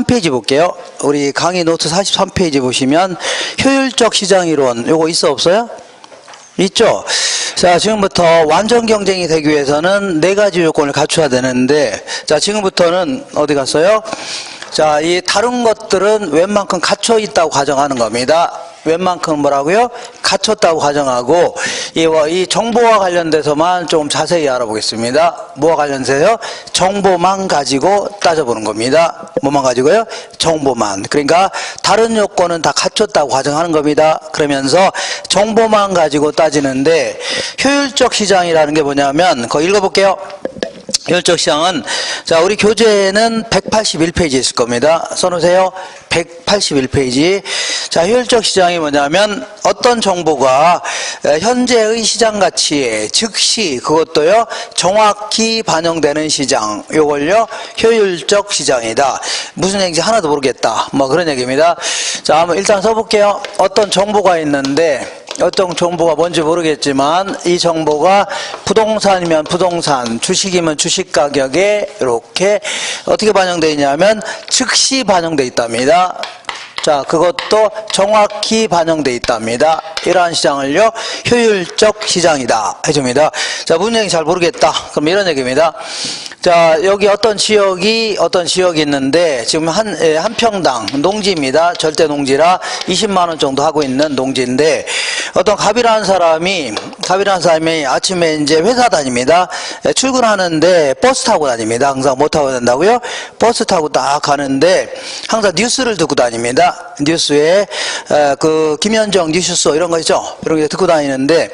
43페이지 볼게요. 우리 강의 노트 43페이지 보시면 효율적 시장 이론 요거 있어 없어요? 있죠? 자, 지금부터 완전 경쟁이 되기 위해서는 4가지 요건을 갖춰야 되는데, 자, 지금부터는 어디 갔어요? 자, 이 다른 것들은 웬만큼 갖춰 있다고 가정하는 겁니다. 웬만큼 뭐라고요? 갖췄다고 가정하고, 이 정보와 관련돼서만 좀 자세히 알아보겠습니다. 뭐와 관련돼서요? 정보만 가지고 따져보는 겁니다. 뭐만 가지고요? 정보만. 그러니까 다른 요건은 다 갖췄다고 가정하는 겁니다. 그러면서 정보만 가지고 따지는데, 효율적 시장이라는 게 뭐냐면, 그거 읽어볼게요. 효율적 시장은, 자, 우리 교재에는 181페이지 있을 겁니다. 써놓으세요. 181페이지. 자, 효율적 시장이 뭐냐면 어떤 정보가 현재의 시장 가치에 즉시 그것도요 정확히 반영되는 시장, 요걸요 효율적 시장이다. 무슨 얘기인지 하나도 모르겠다, 뭐 그런 얘기입니다. 자, 한번 일단 써볼게요. 어떤 정보가 있는데, 어떤 정보가 뭔지 모르겠지만 이 정보가 부동산이면 부동산, 주식이면 주식 가격에 이렇게 어떻게 반영되어 있냐면 즉시 반영되어 있답니다. 자, 그것도 정확히 반영되어 있답니다. 이러한 시장을요 효율적 시장이다 해줍니다. 자, 무슨 얘기인지 잘 모르겠다, 그럼 이런 얘기입니다. 자, 여기 어떤 지역이 있는데 지금 한 평당 농지입니다. 절대 농지라 20만원 정도 하고 있는 농지인데, 어떤 갑이라는 사람이 아침에 이제 회사 다닙니다. 출근하는데 버스 타고 다닙니다. 항상 뭐 타고 다닌다고요? 버스 타고 딱 가는데 항상 뉴스를 듣고 다닙니다. 뉴스에 그 김현정 뉴스쇼 이런 거 있죠? 이런 거 듣고 다니는데,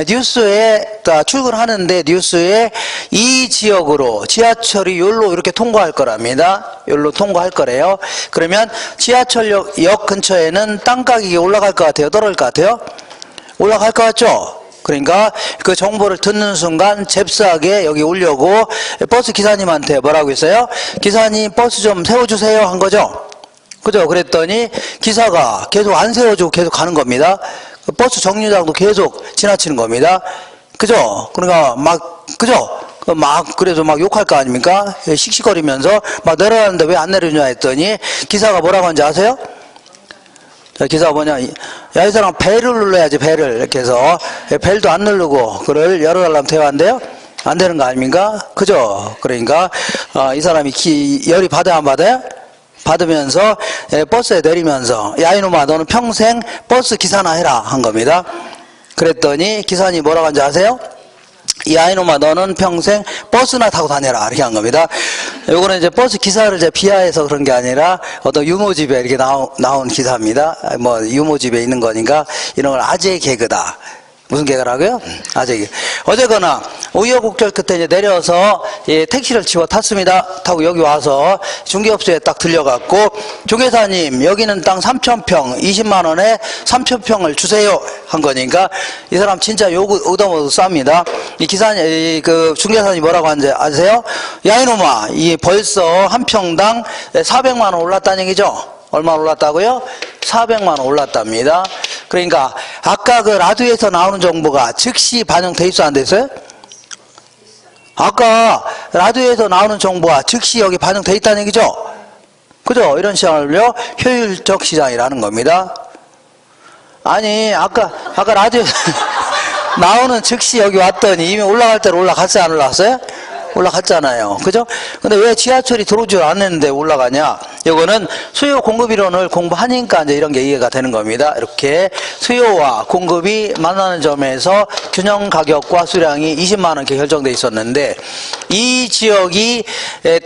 뉴스에 출근하는데 뉴스에 이 지역으로 지하철이 여기로 이렇게 통과할 거랍니다. 여기로 통과할 거래요. 그러면 지하철역 근처에는 땅 가격이 올라갈 것 같아요? 떨어질 것 같아요? 올라갈 것 같죠? 그러니까 그 정보를 듣는 순간 잽싸게 여기 오려고 버스 기사님한테 뭐라고 했어요? 기사님 버스 좀 세워주세요 한 거죠? 그죠? 그랬더니 기사가 계속 안 세워주고 계속 가는 겁니다. 버스 정류장도 계속 지나치는 겁니다. 그죠? 그러니까 그죠? 그래서 욕할 거 아닙니까? 씩씩거리면서 내려가는데 왜 안 내려주냐 했더니 기사가 뭐라고 하는지 아세요? 자, 기사가 뭐냐, 야, 이 사람 벨을 눌러야지, 벨을. 이렇게 해서 벨도 안 누르고 그를 열어달라면 대화한대요? 안 되는 거 아닙니까? 그죠? 그러니까 이 사람이 열이 받아야 안 받아요? 받으면서 버스에 내리면서, 야, 이놈아 너는 평생 버스 기사나 해라 한 겁니다. 그랬더니 기사님 뭐라고 하는지 아세요? 야, 이놈아 너는 평생 버스나 타고 다녀라 이렇게 한 겁니다. 요거는 이제 버스 기사를 이제 비하해서 그런 게 아니라 어떤 유모집에 이렇게 나온 기사입니다. 뭐 유모집에 있는 거니까 이런 걸 아재 개그다. 무슨 개그라고요? 아재 개그. 어제거나 우여곡절 끝에 이제 내려서 택시를 치고 탔습니다. 타고 여기 와서 중개업소에 딱 들려갖고, 중개사님 여기는 땅 3,000평 20만원에 3,000평을 주세요 한 거니까 이 사람 진짜 욕 얻어먹어서 쌉니다. 이 기사님, 그 중개사님이 뭐라고 하는지 아세요? 야, 이놈아, 이 벌써 한 평당 400만원 올랐다는 얘기죠? 얼마 올랐다고요? 400만원 올랐답니다. 그러니까 아까 그 라디오에서 나오는 정보가 즉시 반영돼 있어 안 됐어요? 아까 라디오에서 나오는 정보가 즉시 여기 반영돼 있다는 얘기죠? 그죠? 이런 시장을요 효율적 시장이라는 겁니다. 아니 아까 라디오에서 나오는 즉시 여기 왔더니 이미 올라갈 때로 올라갔어요 안 올라갔어요? 올라갔잖아요. 그죠? 근데 왜 지하철이 들어오지 않았는데 올라가냐? 이거는 수요 공급 이론을 공부하니까 이제 이런 게 이해가 되는 겁니다. 이렇게 수요와 공급이 만나는 점에서 균형 가격과 수량이 20만원 이렇게 결정돼 있었는데, 이 지역이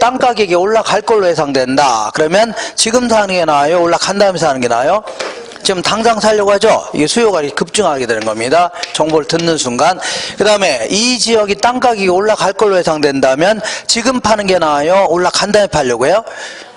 땅 가격이 올라갈 걸로 예상된다. 그러면 지금 사는 게 나아요? 올라간 다음에 사는 게 나아요? 지금 당장 살려고 하죠? 이게 수요가 급증하게 되는 겁니다. 정보를 듣는 순간. 그 다음에 이 지역이 땅 가격이 올라갈 걸로 예상된다면 지금 파는 게 나아요? 올라간 다음에 팔려고 해요?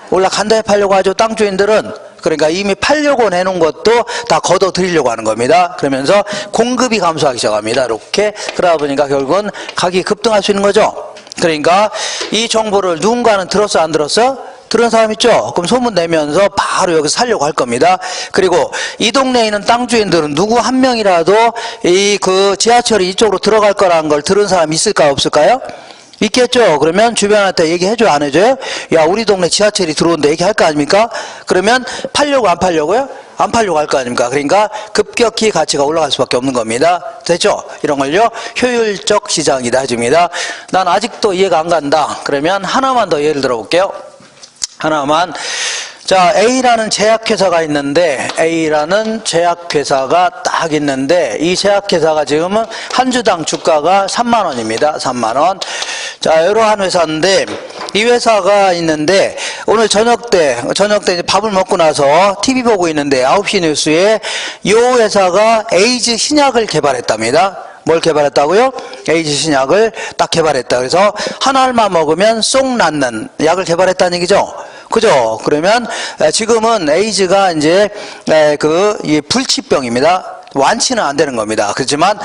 올라간 다음에 팔려고 하죠, 땅 주인들은. 그러니까 이미 팔려고 내놓은 것도 다 걷어 들이려고 하는 겁니다. 그러면서 공급이 감소하기 시작합니다. 이렇게. 그러다 보니까 결국은 가격이 급등할 수 있는 거죠. 그러니까 이 정보를 누군가는 들었어, 안 들었어? 들은 사람 있죠? 그럼 소문 내면서 바로 여기서 살려고 할 겁니다. 그리고 이 동네에 있는 땅 주인들은 누구 한 명이라도 그 지하철이 이쪽으로 들어갈 거라는 걸 들은 사람 있을까요? 없을까요? 있겠죠. 그러면 주변한테 얘기해줘요, 안 해줘요? 야, 우리 동네 지하철이 들어오는데 얘기할 거 아닙니까? 그러면 팔려고 안 팔려고요? 안 팔려고 할 거 아닙니까? 그러니까 급격히 가치가 올라갈 수밖에 없는 겁니다. 됐죠? 이런 걸요, 효율적 시장이다 해줍니다. 난 아직도 이해가 안 간다. 그러면 하나만 더 예를 들어 볼게요. 하나만. 자, A라는 제약회사가 있는데, A라는 제약회사가 딱 있는데, 이 제약회사가 지금은 한 주당 주가가 3만원입니다. 3만원. 자, 이러한 회사인데, 이 회사가 있는데, 오늘 저녁 때 이제 밥을 먹고 나서 TV 보고 있는데, 9시 뉴스에 이 회사가 에이즈 신약을 개발했답니다. 뭘 개발했다고요? 에이즈 신약을 딱 개발했다. 그래서 한 알만 먹으면 쏙 낫는 약을 개발했다는 얘기죠. 그죠? 그러면 지금은 에이즈가 이제 이 불치병입니다. 완치는 안 되는 겁니다. 그렇지만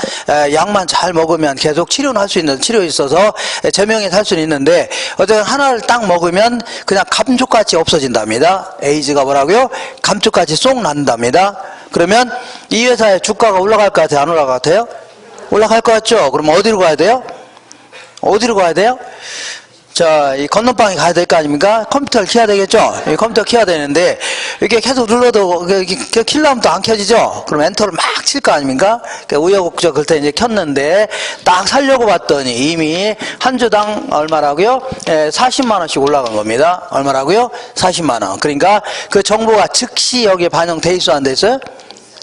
약만 잘 먹으면 계속 치료는 할 수 있는, 치료에 있어서 제명에 살 수는 있는데, 어쨌든 하나를 딱 먹으면 그냥 감쪽같이 없어진답니다. 에이즈가 뭐라고요? 감쪽같이 쏙 난답니다. 그러면 이 회사의 주가가 올라갈 것 같아요? 안 올라갈 것 같아요? 올라갈 것 같죠? 그럼 어디로 가야 돼요? 어디로 가야 돼요? 자, 이 건너방에 가야 될 거 아닙니까? 컴퓨터를 켜야 되겠죠? 이 컴퓨터 켜야 되는데, 이렇게 계속 눌러도, 킬라면 또 안 켜지죠? 그럼 엔터를 막 칠 거 아닙니까? 우여곡절 그때 이제 켰는데, 딱 살려고 봤더니 이미 한 주당 얼마라고요? 40만원씩 올라간 겁니다. 얼마라고요? 40만원. 그러니까 그 정보가 즉시 여기에 반영돼 있어, 안 돼 있어요?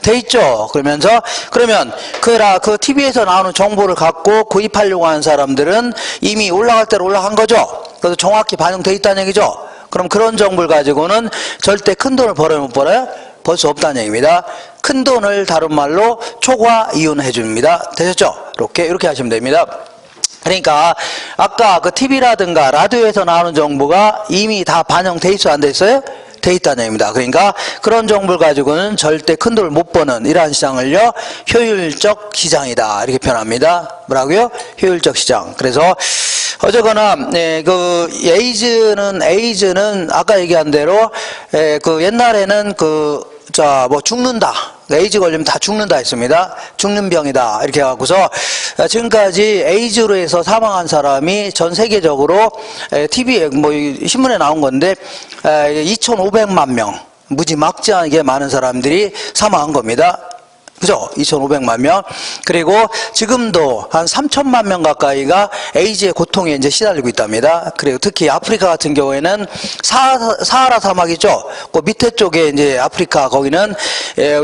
돼 있죠. 그러면 그 TV에서 나오는 정보를 갖고 구입하려고 하는 사람들은 이미 올라갈 대로 올라간 거죠. 그래서 정확히 반영돼 있다는 얘기죠. 그럼 그런 정보를 가지고는 절대 큰 돈을 벌어요, 못 벌어요? 벌 수 없다는 얘기입니다. 큰 돈을 다른 말로 초과 이윤해 줍니다. 되셨죠? 이렇게 하시면 됩니다. 그러니까 아까 그 TV라든가 라디오에서 나오는 정보가 이미 다 반영돼 있어, 안 돼 있어요? 돼 있다는 얘기입니다. 그러니까 그런 정보를 가지고는 절대 큰 돈을 못 버는 이러한 시장을요, 효율적 시장이다 이렇게 표현합니다. 뭐라고요? 효율적 시장. 그래서 어쨌거나 그 에이즈는 아까 얘기한 대로 그 옛날에는 죽는다. 에이즈 걸리면 다 죽는다 했습니다. 죽는 병이다. 이렇게 해갖고서 지금까지 에이즈로 해서 사망한 사람이 전 세계적으로 TV에 신문에 나온 건데 2,500만 명. 무지막지하게 많은 사람들이 사망한 겁니다. 그죠? 2,500만 명. 그리고 지금도 한 3천만 명 가까이가 에이즈의 고통에 이제 시달리고 있답니다. 그리고 특히 아프리카 같은 경우에는 사하라 사막이죠. 그 밑에 쪽에 이제 아프리카 거기는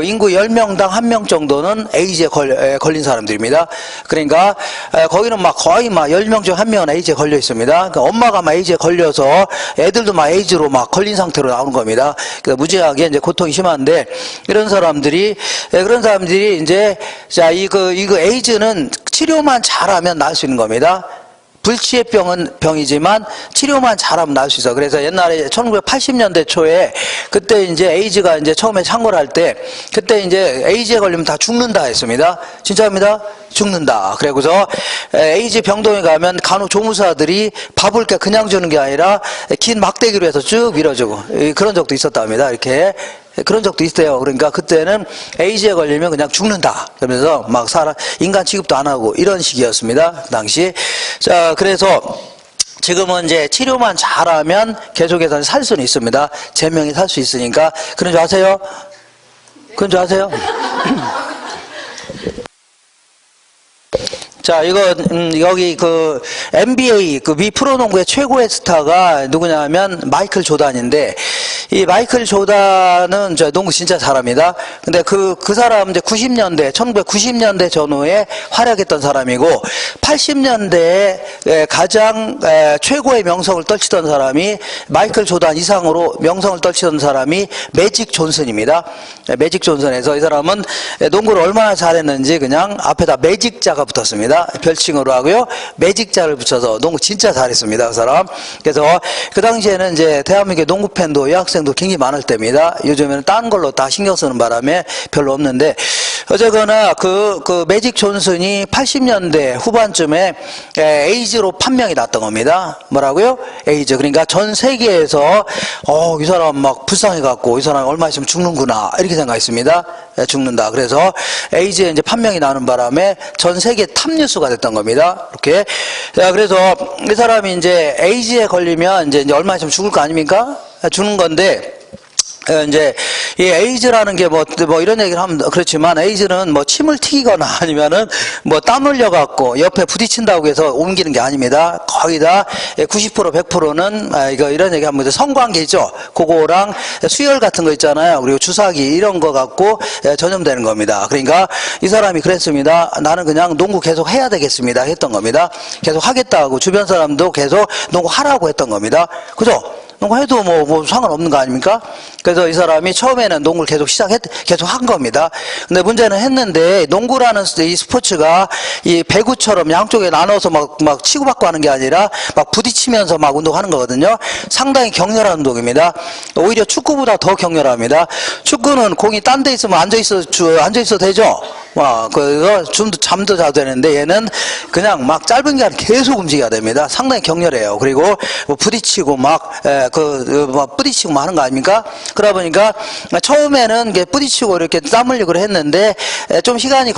인구 10명당 1명 정도는 에이즈에 걸린 사람들입니다. 그러니까 거기는 거의 10명 중 1명은 에이즈에 걸려 있습니다. 그러니까 엄마가 에이즈에 걸려서 애들도 에이즈로 걸린 상태로 나오는 겁니다. 그래서 무지하게 이제 고통이 심한데 그런 사람들이 이제 이거 에이즈는 치료만 잘하면 나을 수 있는 겁니다. 불치의 병이지만 치료만 잘하면 나을 수 있어. 그래서 옛날에 1980년대 초에 그때 이제 에이즈가 이제 처음에 창궐 할 때 그때 이제 에이즈에 걸리면 다 죽는다 했습니다. 진짜입니다. 죽는다. 그래서 에이즈 병동에 가면 간호조무사들이 밥을 그냥 주는 게 아니라 긴 막대기로 해서 쭉 밀어주고 그런 적도 있었답니다. 이렇게. 그런 적도 있어요. 그러니까 그때는 에이즈에 걸리면 그냥 죽는다. 그러면서 인간 취급도 안 하고 이런 식이었습니다. 그 당시. 자, 그래서 지금은 이제 치료만 잘하면 계속해서 살 수는 있습니다. 제명이 살 수 있으니까. 그런 줄 아세요? 그런 줄 아세요? 자, 여기 NBA, 미 프로농구의 최고의 스타가 누구냐면 마이클 조단인데, 이 마이클 조단은 농구 진짜 잘합니다. 근데 그 사람 이제 1990년대 전후에 활약했던 사람이고, 80년대에 가장 최고의 명성을 떨치던 사람이 마이클 조단 이상으로 명성을 떨치던 사람이 매직 존슨입니다. 매직 존슨에서 이 사람은 농구를 얼마나 잘했는지 그냥 앞에다 매직자가 붙었습니다. 별칭으로 하고요. 매직자를 붙여서 농구 진짜 잘했습니다. 그 사람. 그래서 그 당시에는 이제 대한민국의 농구 팬도 여학생도 굉장히 많을 때입니다. 요즘에는 딴 걸로 다 신경 쓰는 바람에 별로 없는데 어쨌거나 그 매직 존슨이 80년대 후반쯤에 에이즈로 판명이 났던 겁니다. 뭐라고요? 에이즈. 그러니까 전 세계에서 이 사람 막 불쌍해갖고 이 사람 얼마 있으면 죽는구나 이렇게 생각했습니다. 죽는다. 그래서 에이즈에 이제 판명이 나는 바람에 전 세계 탑뉴스가 됐던 겁니다. 이렇게. 자, 그래서 이 사람이 이제 에이즈에 걸리면 이제 얼마 있으면 죽을 거 아닙니까? 죽는 건데. 이제 이 에이즈라는 게 뭐 이런 얘기를 하면 그렇지만 에이즈는 뭐 침을 튀기거나 아니면은 뭐 땀 흘려 갖고 옆에 부딪힌다고 해서 옮기는 게 아닙니다. 거의 다 90% 100%는 이거 이런 얘기 하면 성관계 있죠. 그거랑 수혈 같은 거 있잖아요. 그리고 주사기 이런 거 갖고 전염되는 겁니다. 그러니까 이 사람이 그랬습니다. 나는 그냥 농구 계속 해야 되겠습니다. 했던 겁니다. 계속 하겠다고 주변 사람도 계속 농구 하라고 했던 겁니다. 그죠? 농구 해도 뭐 상관없는 거 아닙니까? 그래서 이 사람이 처음에는 농구를 계속 한 겁니다. 근데 문제는 했는데 농구라는 이 스포츠가 이 배구처럼 양쪽에 나눠서 막 치고받고 하는 게 아니라 막 부딪히면서 막 운동하는 거거든요. 상당히 격렬한 운동입니다. 오히려 축구보다 더 격렬합니다. 축구는 공이 딴 데 있으면 앉아있어도 되죠? 그래서 잠도 자도 되는데 얘는 그냥 막 짧은 기간 계속 움직여야 됩니다. 상당히 격렬해요. 그리고 뭐 부딪히고 부딪히고 하는 거 아닙니까? 그러다 보니까 처음에는 부딪히고 이렇게 땀 흘리고 했는데 좀 시간이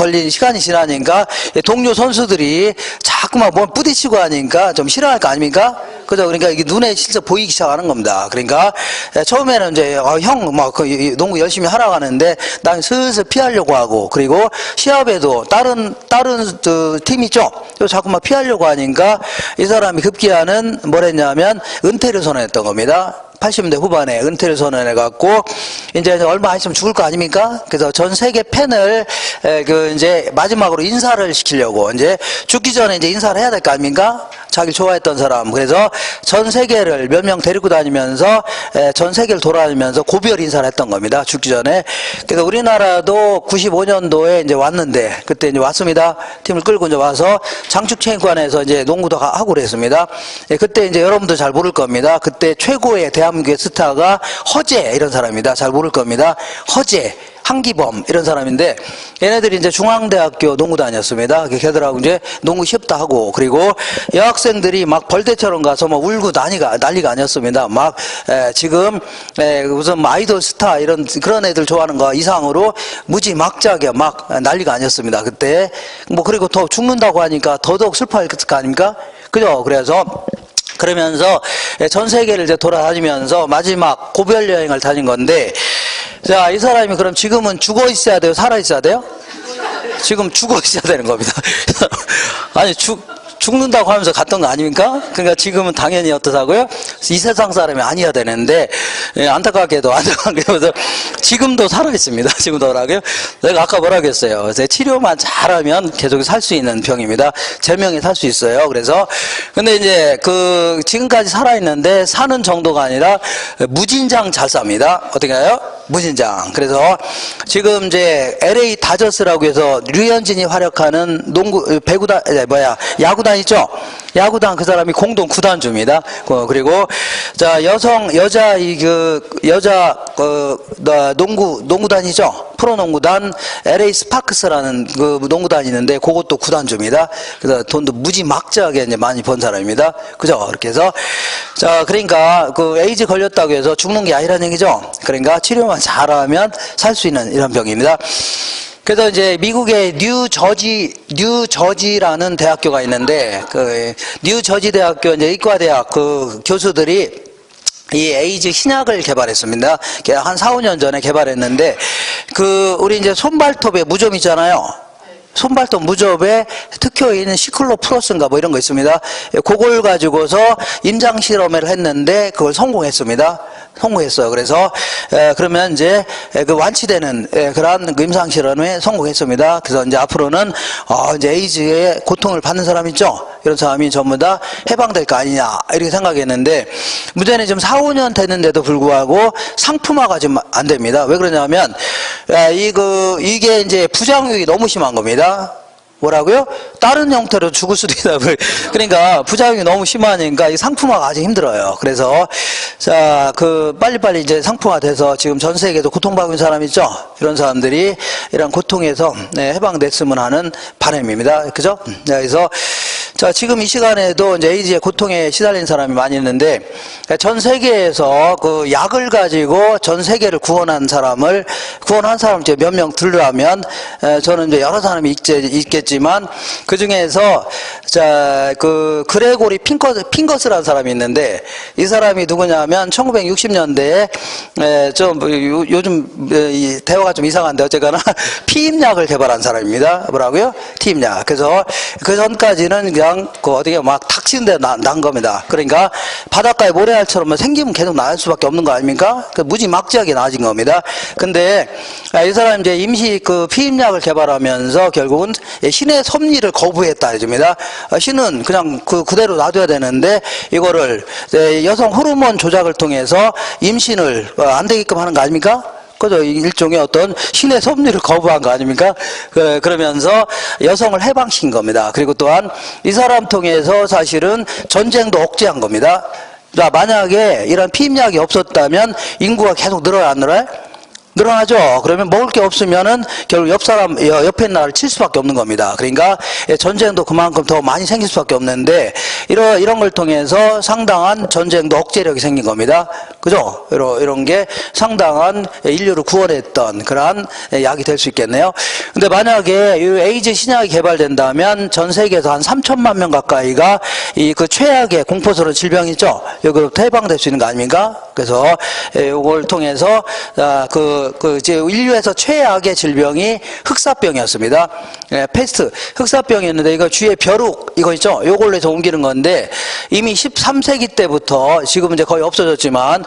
지나니까 동료 선수들이 자꾸만 뭐 부딪히고 하니까 좀 싫어할 거 아닙니까? 그죠? 그러니까 이게 눈에 실제 보이기 시작하는 겁니다. 그러니까 처음에는 이제 형 농구 열심히 하라고 하는데 난 슬슬 피하려고 하고 그리고 시합에도 다른 팀 있죠? 자꾸만 피하려고 하니까 이 사람이 급기야는 뭘 했냐면 은퇴를 선언했던 겁니다. 80년대 후반에 은퇴를 선언해갖고 이제 얼마 안 있으면 죽을 거 아닙니까? 그래서 전 세계 팬을 이제 마지막으로 인사를 시키려고 이제 죽기 전에 이제 인사를 해야 될 거 아닙니까? 자기를 좋아했던 사람. 그래서 전 세계를 몇 명 데리고 다니면서 전 세계를 돌아다니면서 고별 인사를 했던 겁니다. 죽기 전에. 그래서 우리나라도 95년도에 이제 왔는데 그때 이제 왔습니다. 팀을 끌고 이제 와서 장축체육관에서 이제 농구도 하고 그랬습니다. 그때 이제 여러분도 잘 모를 겁니다. 그때 최고의 대한민국의 스타가 허재 이런 사람입니다. 잘 모를 겁니다. 허재, 한기범 이런 사람인데 얘네들이 이제 중앙대학교 농구 다녔습니다. 걔들하고 이제 농구 시합도 하고 그리고 여학생들이 막 벌떼처럼 가서 막 울고 난리가 아니었습니다. 막 지금 무슨 아이돌 스타 그런 애들 좋아하는 거 이상으로 무지막지하게 막 난리가 아니었습니다. 그때 뭐 그리고 더 죽는다고 하니까 더더욱 슬퍼할 거 아닙니까? 그죠? 그러면서 전 세계를 이제 돌아다니면서 마지막 고별 여행을 다닌 건데, 자, 이 사람이 그럼 지금은 죽어 있어야 돼요? 살아 있어야 돼요? 지금 죽어 있어야 되는 겁니다. 아니, 죽는다고 하면서 갔던 거 아닙니까? 그러니까 지금은 당연히 어떠다고요? 이 세상 사람이 아니어야 되는데, 안타깝게도 지금도 살아있습니다. 지금도 뭐라고요? 내가 아까 뭐라고 했어요? 치료만 잘하면 계속 살 수 있는 병입니다. 제명에 살 수 있어요. 그래서, 근데 이제 지금까지 살아있는데 사는 정도가 아니라 무진장 잘 삽니다. 어떻게 해요? 무진장. 그래서 지금 이제 LA 다저스라고 해서 류현진이 활약하는 야구단 있죠? 야구단 그 사람이 공동 구단주입니다. 그리고 자 농구단이죠. 프로농구단 LA 스파크스라는 그 농구단이 있는데 그것도 구단주입니다. 그래서 돈도 무지막지하게 이제 많이 번 사람입니다. 그죠? 이렇게 해서 자 그러니까 에이즈 걸렸다고 해서 죽는 게 아니라는 얘기죠. 그러니까 치료만 잘하면 살 수 있는 이런 병입니다. 그래서 이제 미국의 뉴저지라는 대학교가 있는데 뉴저지 대학교 이제 의과대학 교수들이 이 에이즈 신약을 개발했습니다. 한 4, 5년 전에 개발했는데 우리 이제 손발톱에 무좀 있잖아요. 손발톱 무접에 특효인 시클로프로스인가 뭐 이런 거 있습니다. 그걸 가지고서 임상 실험을 했는데 그걸 성공했습니다. 그래서 그러면 이제 완치되는 그러한 임상 실험에 성공했습니다. 그래서 이제 앞으로는 이제 에이즈의 고통을 받는 사람 있죠. 이런 사람이 전부 다 해방될 거 아니냐 이렇게 생각했는데 문제는 지금 4, 5년 됐는데도 불구하고 상품화가 지금 안 됩니다. 왜 그러냐면 이게 이제 부작용이 너무 심한 겁니다. 뭐라고요? 다른 형태로 죽을 수도 있다. 그러니까 부작용이 너무 심하니까 이 상품화가 아직 힘들어요. 그래서 자, 빨리빨리 이제 상품화 돼서 지금 전 세계에도 고통받고 있는 사람 있죠? 이런 사람들이 이런 고통에서 해방됐으면 하는 바람입니다. 그죠? 그래서 자, 지금 이 시간에도 이제 에이즈의 고통에 시달린 사람이 많이 있는데, 전 세계에서 그 약을 가지고 전 세계를 구원한 사람 이제 몇 명 들으라면, 저는 이제 여러 사람이 있겠지만, 그 중에서, 자, 그레고리 핑거스라는 사람이 있는데, 이 사람이 누구냐면, 1960년대에, 요즘, 대화가 좀 이상한데, 어쨌거나, 피임약을 개발한 사람입니다. 뭐라고요? 피임약. 그래서, 그 전까지는 그냥 어디가 막 탁치는 데 난 겁니다. 그러니까 바닷가에 모래알처럼 생기면 계속 나을 수밖에 없는 거 아닙니까? 무지막지하게 나아진 겁니다. 근데 이 사람이 이제 임시 피임약을 개발하면서 결국은 신의 섭리를 거부했다 해줍니다. 신은 그냥 그대로 놔둬야 되는데 이거를 여성 호르몬 조작을 통해서 임신을 안 되게끔 하는 거 아닙니까? 그죠? 일종의 어떤 신의 섭리를 거부한 거 아닙니까? 그러면서 여성을 해방시킨 겁니다. 그리고 또한 이 사람 통해서 사실은 전쟁도 억제한 겁니다. 자, 만약에 이런 피임약이 없었다면 인구가 계속 늘어나요, 안 늘어나요? 늘어나죠. 그러면 먹을 게 없으면은 결국 옆에 나라를 칠 수밖에 없는 겁니다. 그러니까 전쟁도 그만큼 더 많이 생길 수밖에 없는데 이런 걸 통해서 상당한 전쟁도 억제력이 생긴 겁니다. 그죠? 이런 게 상당한 인류를 구원했던 그러한 약이 될 수 있겠네요. 근데 만약에 이 에이즈 신약이 개발된다면 전 세계에서 한 3천만 명 가까이가 그 최악의 공포스러운 질병이 있죠. 여기로부터 해방될 수 있는 거 아닙니까? 그래서 이걸 통해서 이제 인류에서 최악의 질병이 흑사병이었습니다. 패스트, 흑사병이었는데 이거 주위에 벼룩 이거 있죠? 요걸로 해서 옮기는 건데 이미 13세기 때부터 지금은 이제 거의 없어졌지만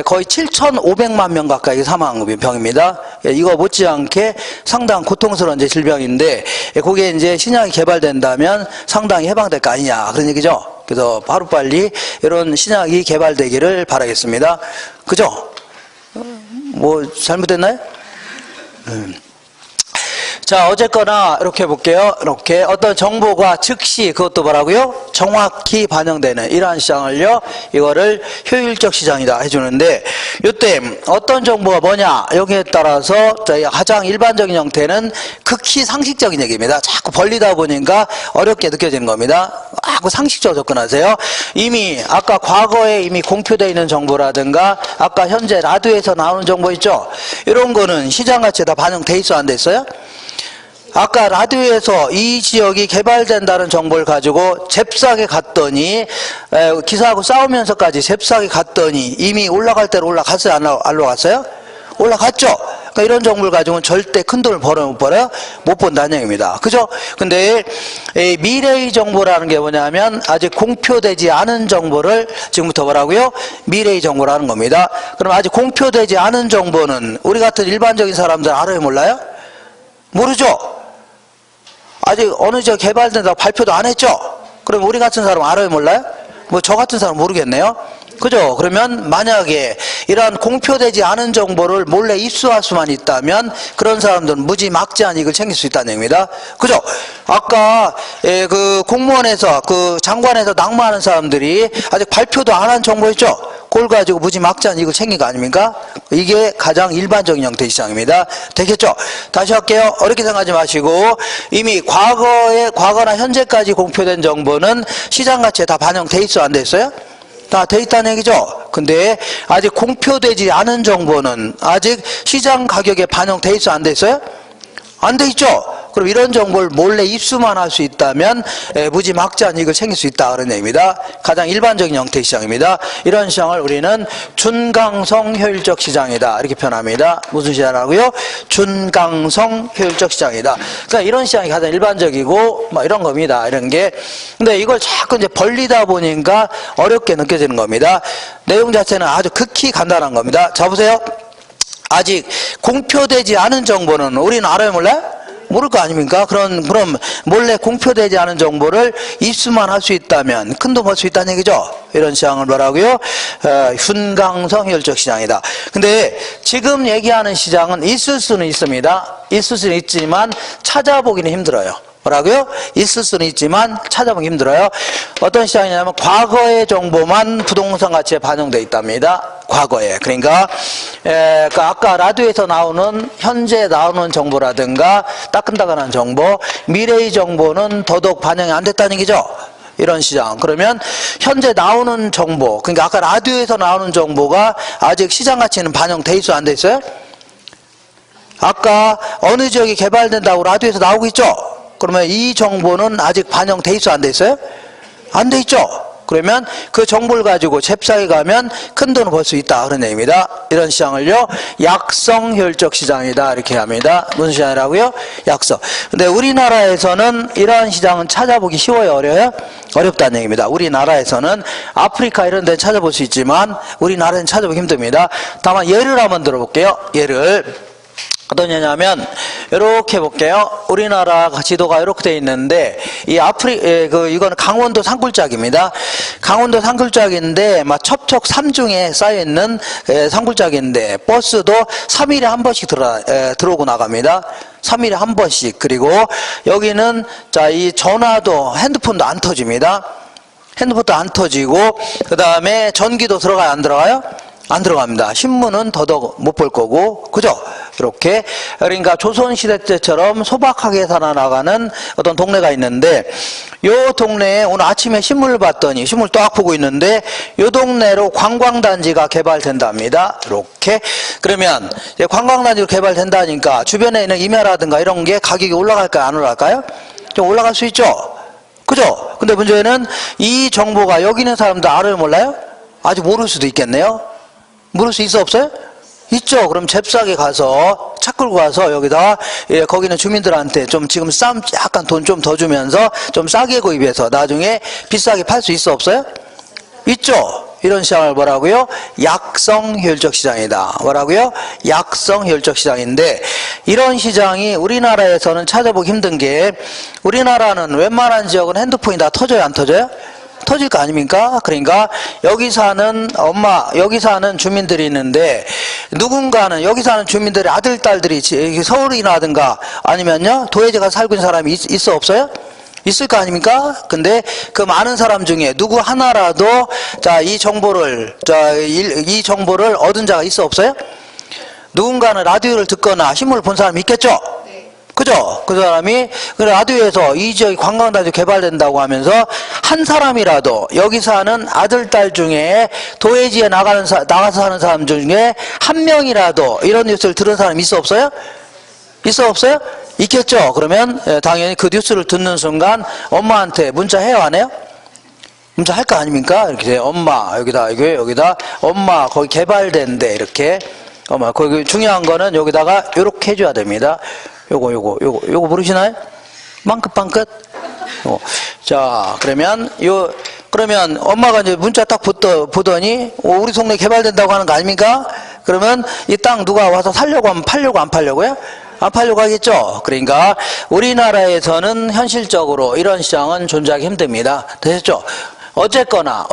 거의 7,500만 명 가까이 사망한 병입니다. 이거 못지않게 상당히 고통스러운 이제 질병인데 그게 이제 신약이 개발된다면 상당히 해방될 거 아니냐 그런 얘기죠. 그래서 하루빨리 이런 신약이 개발되기를 바라겠습니다. 그죠? 뭐 잘못됐나요? 자, 어쨌거나 이렇게 볼게요. 이렇게 어떤 정보가 즉시 그것도 뭐라고요? 정확히 반영되는 이러한 시장을요, 이거를 효율적 시장이다 해주는데, 이때 어떤 정보가 뭐냐 여기에 따라서 가장 일반적인 형태는 극히 상식적인 얘기입니다. 자꾸 벌리다 보니까 어렵게 느껴지는 겁니다. 자꾸 상식적으로 접근하세요. 이미 아까 과거에 이미 공표되어 있는 정보라든가 아까 현재 라디오에서 나오는 정보 있죠? 이런 거는 시장 가치에 다 반영돼 있어 안 돼 있어요? 아까 라디오에서 이 지역이 개발된다는 정보를 가지고 잽싸게 갔더니 기사하고 싸우면서까지 잽싸게 갔더니 이미 올라갈 대로 올라갔어요? 안 올라갔어요? 올라갔죠? 그러니까 이런 정보를 가지고는 절대 큰 돈을 벌어요, 못 벌어요? 못 본다는 얘기입니다. 그죠? 근데 미래의 정보라는 게 뭐냐면 아직 공표되지 않은 정보를 지금부터 뭐라고요? 미래의 정보라는 겁니다. 그럼 아직 공표되지 않은 정보는 우리 같은 일반적인 사람들 알아요, 몰라요? 모르죠? 아직 어느 지역 개발된다고 발표도 안 했죠? 그럼 우리 같은 사람 알아요, 몰라요? 뭐 저 같은 사람 모르겠네요? 그죠? 그러면 만약에 이러한 공표되지 않은 정보를 몰래 입수할 수만 있다면 그런 사람들은 무지막지한 이익을 챙길 수 있다는 얘기입니다. 그죠? 아까 그 공무원에서 그 장관에서 낙마하는 사람들이 아직 발표도 안 한 정보 있죠? 그걸 가지고 무지막지한 이익을 챙긴 거 아닙니까? 이게 가장 일반적인 형태의 시장입니다. 되겠죠? 다시 할게요. 어렵게 생각하지 마시고 이미 과거나 현재까지 공표된 정보는 시장 가치에 다 반영돼 있어 안 돼 있어요? 다 돼 있다는 얘기죠. 근데 아직 공표되지 않은 정보는 아직 시장 가격에 반영돼 있어 안 돼 있어요? 안 돼 있죠. 그럼 이런 정보를 몰래 입수만 할 수 있다면 무지막지한 이익을 챙길 수 있다 그런 얘기입니다. 가장 일반적인 형태의 시장입니다. 이런 시장을 우리는 준강성 효율적 시장이다 이렇게 표현합니다. 무슨 시장이라고요? 준강성 효율적 시장이다. 그러니까 이런 시장이 가장 일반적이고 뭐 이런 겁니다. 이런 게. 근데 이걸 자꾸 이제 벌리다 보니까 어렵게 느껴지는 겁니다. 내용 자체는 아주 극히 간단한 겁니다. 자 보세요. 아직 공표되지 않은 정보는 우리는 알아요, 몰라요? 모를 거 아닙니까? 그럼 몰래 공표되지 않은 정보를 입수만 할 수 있다면 큰 돈 벌 수 있다는 얘기죠. 이런 시장을 뭐라고요? 준강성 효율적 시장이다. 근데 지금 얘기하는 시장은 있을 수는 있습니다. 있을 수는 있지만 찾아보기는 힘들어요. 뭐라고요? 있을 수는 있지만 찾아보기 힘들어요. 어떤 시장이냐면 과거의 정보만 부동산 가치에 반영되어 있답니다. 과거에. 그러니까 아까 라디오에서 나오는 현재 나오는 정보라든가 따끈따끈한 정보, 미래의 정보는 더더욱 반영이 안 됐다는 얘기죠. 이런 시장. 그러면 현재 나오는 정보, 그러니까 아까 라디오에서 나오는 정보가 아직 시장 가치는 반영돼 있어요, 안 돼 있어요? 아까 어느 지역이 개발된다고 라디오에서 나오고 있죠? 그러면 이 정보는 아직 반영돼 있어, 안 돼 있어요? 안 돼 있죠? 그러면 그 정보를 가지고 잽싸게 가면 큰 돈을 벌 수 있다, 그런 얘기입니다. 이런 시장을요, 약성 효율적 시장이다, 이렇게 합니다. 무슨 시장이라고요? 약성. 근데 우리나라에서는 이러한 시장은 찾아보기 쉬워요, 어려워요? 어렵다는 얘기입니다. 우리나라에서는 아프리카 이런 데는 찾아볼 수 있지만 우리나라에는 찾아보기 힘듭니다. 다만 예를 한번 들어볼게요. 예를 어떤 예냐면 이렇게 볼게요. 우리나라 지도가 이렇게 돼 있는데 이 이거는 강원도 산골짜기입니다. 강원도 산골짜기인데 막 첩첩 삼중에 쌓여 있는 산골짜기인데 버스도 3일에 한 번씩 들어오고 나갑니다. 3일에 한 번씩. 그리고 여기는 자, 이 전화도 핸드폰도 안 터집니다. 핸드폰도 안 터지고 그다음에 전기도 들어가요, 안 들어가요? 안 들어갑니다. 신문은 더더욱 못 볼 거고, 그죠? 이렇게. 그러니까 조선시대 때처럼 소박하게 살아나가는 어떤 동네가 있는데, 요 동네에 오늘 아침에 신문을 봤더니, 신문을 딱 보고 있는데, 요 동네로 관광단지가 개발된답니다. 이렇게. 그러면, 관광단지로 개발된다니까, 주변에 있는 임야라든가 이런 게 가격이 올라갈까요? 안 올라갈까요? 좀 올라갈 수 있죠? 그죠? 근데 문제는 이 정보가 여기 있는 사람도 알아요, 몰라요? 아직 모를 수도 있겠네요. 물을 수 있어, 없어요? 있죠. 그럼 잽싸게 가서 차 끌고 가서 여기다 거기는 주민들한테 좀 지금 약간 돈 좀 더 주면서 좀 싸게 구입해서 나중에 비싸게 팔 수 있어, 없어요? 있죠. 이런 시장을 뭐라고요? 약성 효율적 시장이다. 뭐라고요? 약성 효율적 시장인데 이런 시장이 우리나라에서는 찾아보기 힘든 게 우리나라는 웬만한 지역은 핸드폰이 다 터져요, 안 터져요? 터질 거 아닙니까? 그러니까 여기 사는 여기 사는 주민들이 있는데 누군가는 여기 사는 주민들의 아들, 딸들이 서울이라든가 아니면요 도예지가 살고 있는 사람이 있어, 없어요? 있을 거 아닙니까? 근데 그 많은 사람 중에 누구 하나라도 이 정보를 얻은 자가 있어, 없어요? 누군가는 라디오를 듣거나 신문을 본 사람이 있겠죠? 그죠? 그 사람이 라디오에서 이 지역이 관광단지 개발된다고 하면서 한 사람이라도 여기 사는 아들, 딸 중에 도예지에 나가서 사는 사람 중에 한 명이라도 이런 뉴스를 들은 사람이 있어, 없어요? 있어, 없어요? 있겠죠? 그러면 당연히 그 뉴스를 듣는 순간 엄마한테 문자 해요, 안 해요? 문자 할 거 아닙니까? 이렇게 엄마 여기다 엄마 거기 개발된대, 이렇게. 엄마 거기 중요한 거는 여기다가 이렇게 해줘야 됩니다. 요거 모르시나요? 빵긋빵긋. 자, 그러면 엄마가 이제 문자 딱 보더니 우리 동네 개발된다고 하는 거 아닙니까? 그러면 이 땅 누가 와서 살려고 하면 팔려고, 안 팔려고요? 안 팔려고 하겠죠. 그러니까 우리나라에서는 현실적으로 이런 시장은 존재하기 힘듭니다. 되셨죠? 어쨌거나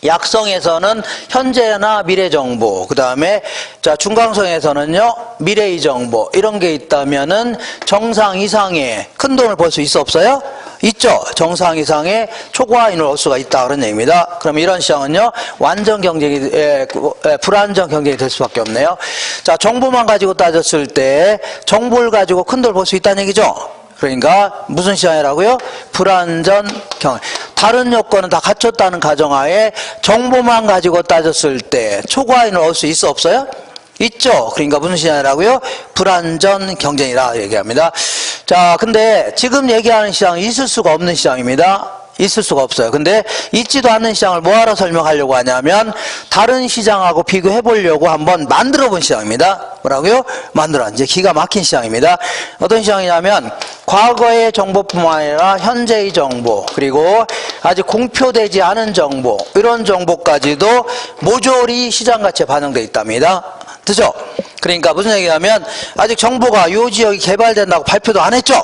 약성에서는 현재나 미래 정보, 그 다음에 중강성에서는요 미래의 정보, 이런 게 있다면은 정상 이상의 큰 돈을 벌 수 있어, 없어요? 있죠. 정상 이상의 초과인을 얻을 수가 있다, 그런 얘기입니다. 그럼 이런 시장은요 완전 경쟁이 불안정 경쟁이 될 수밖에 없네요. 자, 정보만 가지고 따졌을 때 정보를 가지고 큰 돈을 벌 수 있다는 얘기죠. 그러니까 무슨 시장이라고요? 불안전 경영. 다른 요건은 다 갖췄다는 가정하에 정보만 가지고 따졌을 때 초과인을 얻을 수 있어, 없어요? 있죠. 그러니까 무슨 시장이라고요? 불안전 경쟁이라 얘기합니다. 자, 근데 지금 얘기하는 시장은 있을 수가 없는 시장입니다. 있을 수가 없어요. 근데 있지도 않는 시장을 뭐하러 설명하려고 하냐면 다른 시장하고 비교해 보려고 한번 만들어 본 시장입니다. 뭐라고요? 이제 기가 막힌 시장입니다. 어떤 시장이냐면 과거의 정보뿐만 아니라 현재의 정보, 그리고 아직 공표되지 않은 정보, 이런 정보까지도 모조리 시장 가치에 반영되어 있답니다. 그죠? 그러니까 무슨 얘기냐면 아직 정보가 이 지역이 개발된다고 발표도 안 했죠?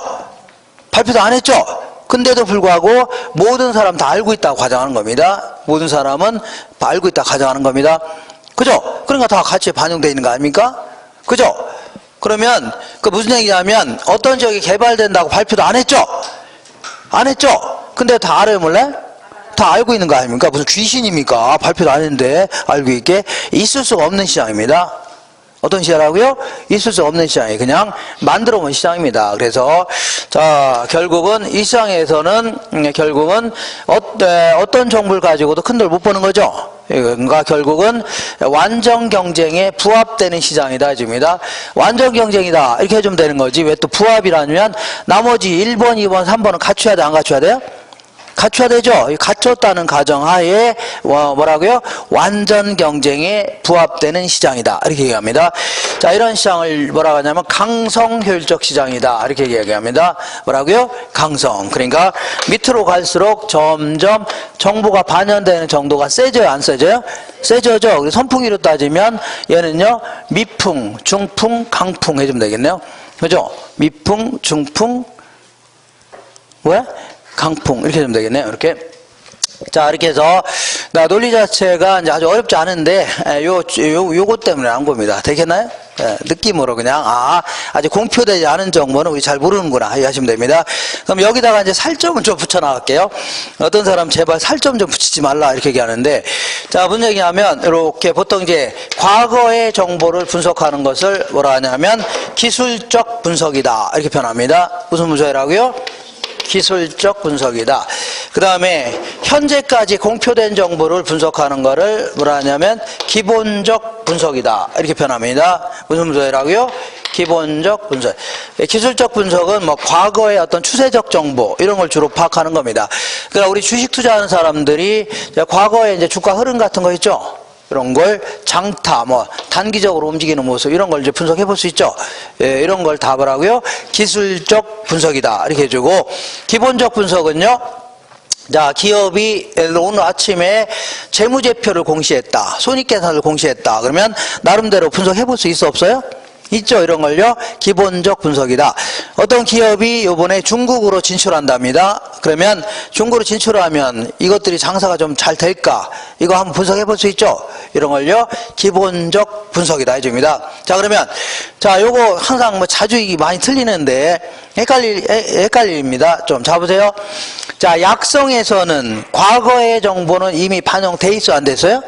근데도 불구하고 모든 사람 다 알고 있다고 가정하는 겁니다. 모든 사람은 다 알고 있다고 가정하는 겁니다. 그죠? 그러니까 다 가치에 반영되어 있는 거 아닙니까? 그죠? 그러면 그 무슨 얘기냐면 어떤 지역이 개발된다고 발표도 안 했죠? 안 했죠? 근데 다 알아요, 몰래? 다 알고 있는 거 아닙니까? 무슨 귀신입니까? 발표도 안 했는데 알고 있게. 있을 수가 없는 시장입니다. 어떤 시장이라고요? 있을 수 없는 시장이 그냥 만들어 본 시장입니다. 그래서 자 결국은 이 시장에서는 결국은 어떤 정보를 가지고도 큰 돈 못 버는 거죠. 그러니까 결국은 완전 경쟁에 부합되는 시장이다 해줍니다. 완전 경쟁이다 이렇게 해주면 되는 거지. 왜 또 부합이라면 나머지 1번, 2번, 3번은 갖춰야 돼, 안 갖춰야 돼요? 갖춰야 되죠. 갖췄다는 가정하에 뭐라고요? 완전 경쟁에 부합되는 시장이다 이렇게 얘기합니다. 자, 이런 시장을 뭐라고 하냐면 강성 효율적 시장이다 이렇게 얘기합니다. 뭐라고요? 강성. 그러니까 밑으로 갈수록 점점 정보가 반영되는 정도가 세져요, 안 세져요? 세져죠. 선풍기로 따지면 얘는요 미풍, 중풍, 강풍 해주면 되겠네요. 그죠? 미풍, 중풍, 뭐야? 강풍 이렇게 되면 되겠네요. 이렇게. 자, 이렇게 해서 논리 자체가 이제 아주 어렵지 않은데 요것 때문에 안 겁니다. 되겠나요? 느낌으로 그냥 아직 공표되지 않은 정보는 우리 잘 모르는구나 하시면 됩니다. 그럼 여기다가 이제 살점을 좀 붙여 나갈게요. 어떤 사람 제발 살점 좀 붙이지 말라 이렇게 얘기하는데, 자 무슨 얘기냐면 이렇게 보통 이제 과거의 정보를 분석하는 것을 뭐라 하냐면 기술적 분석이다 이렇게 표현합니다. 무슨 분석이라고요? 기술적 분석이다. 그 다음에 현재까지 공표된 정보를 분석하는 거를 뭐라 하냐면 기본적 분석이다 이렇게 표현합니다. 무슨 분석이라고요? 기본적 분석. 기술적 분석은 뭐 과거의 어떤 추세적 정보 이런 걸 주로 파악하는 겁니다. 그러니까 우리 주식 투자하는 사람들이 과거에 이제 주가 흐름 같은 거 있죠. 이런 걸 장타, 뭐 단기적으로 움직이는 모습 이런 걸 이제 분석해 볼 수 있죠. 이런 걸 다 뭐라고요? 기술적 분석이다 이렇게 해주고, 기본적 분석은요. 자, 기업이 오늘 아침에 재무제표를 공시했다, 손익계산을 공시했다. 그러면 나름대로 분석해 볼 수 있어 없어요? 있죠. 이런 걸요 기본적 분석이다. 어떤 기업이 요번에 중국으로 진출한답니다. 그러면 중국으로 진출하면 이것들이 장사가 좀 잘 될까, 이거 한번 분석해 볼 수 있죠. 이런 걸요 기본적 분석이다 해줍니다. 자, 그러면 자 요거 항상 뭐 자주 이게 많이 틀리는데 헷갈립니다. 좀 잡으세요. 자, 약성에서는 과거의 정보는 이미 반영돼 있어 안 됐어요?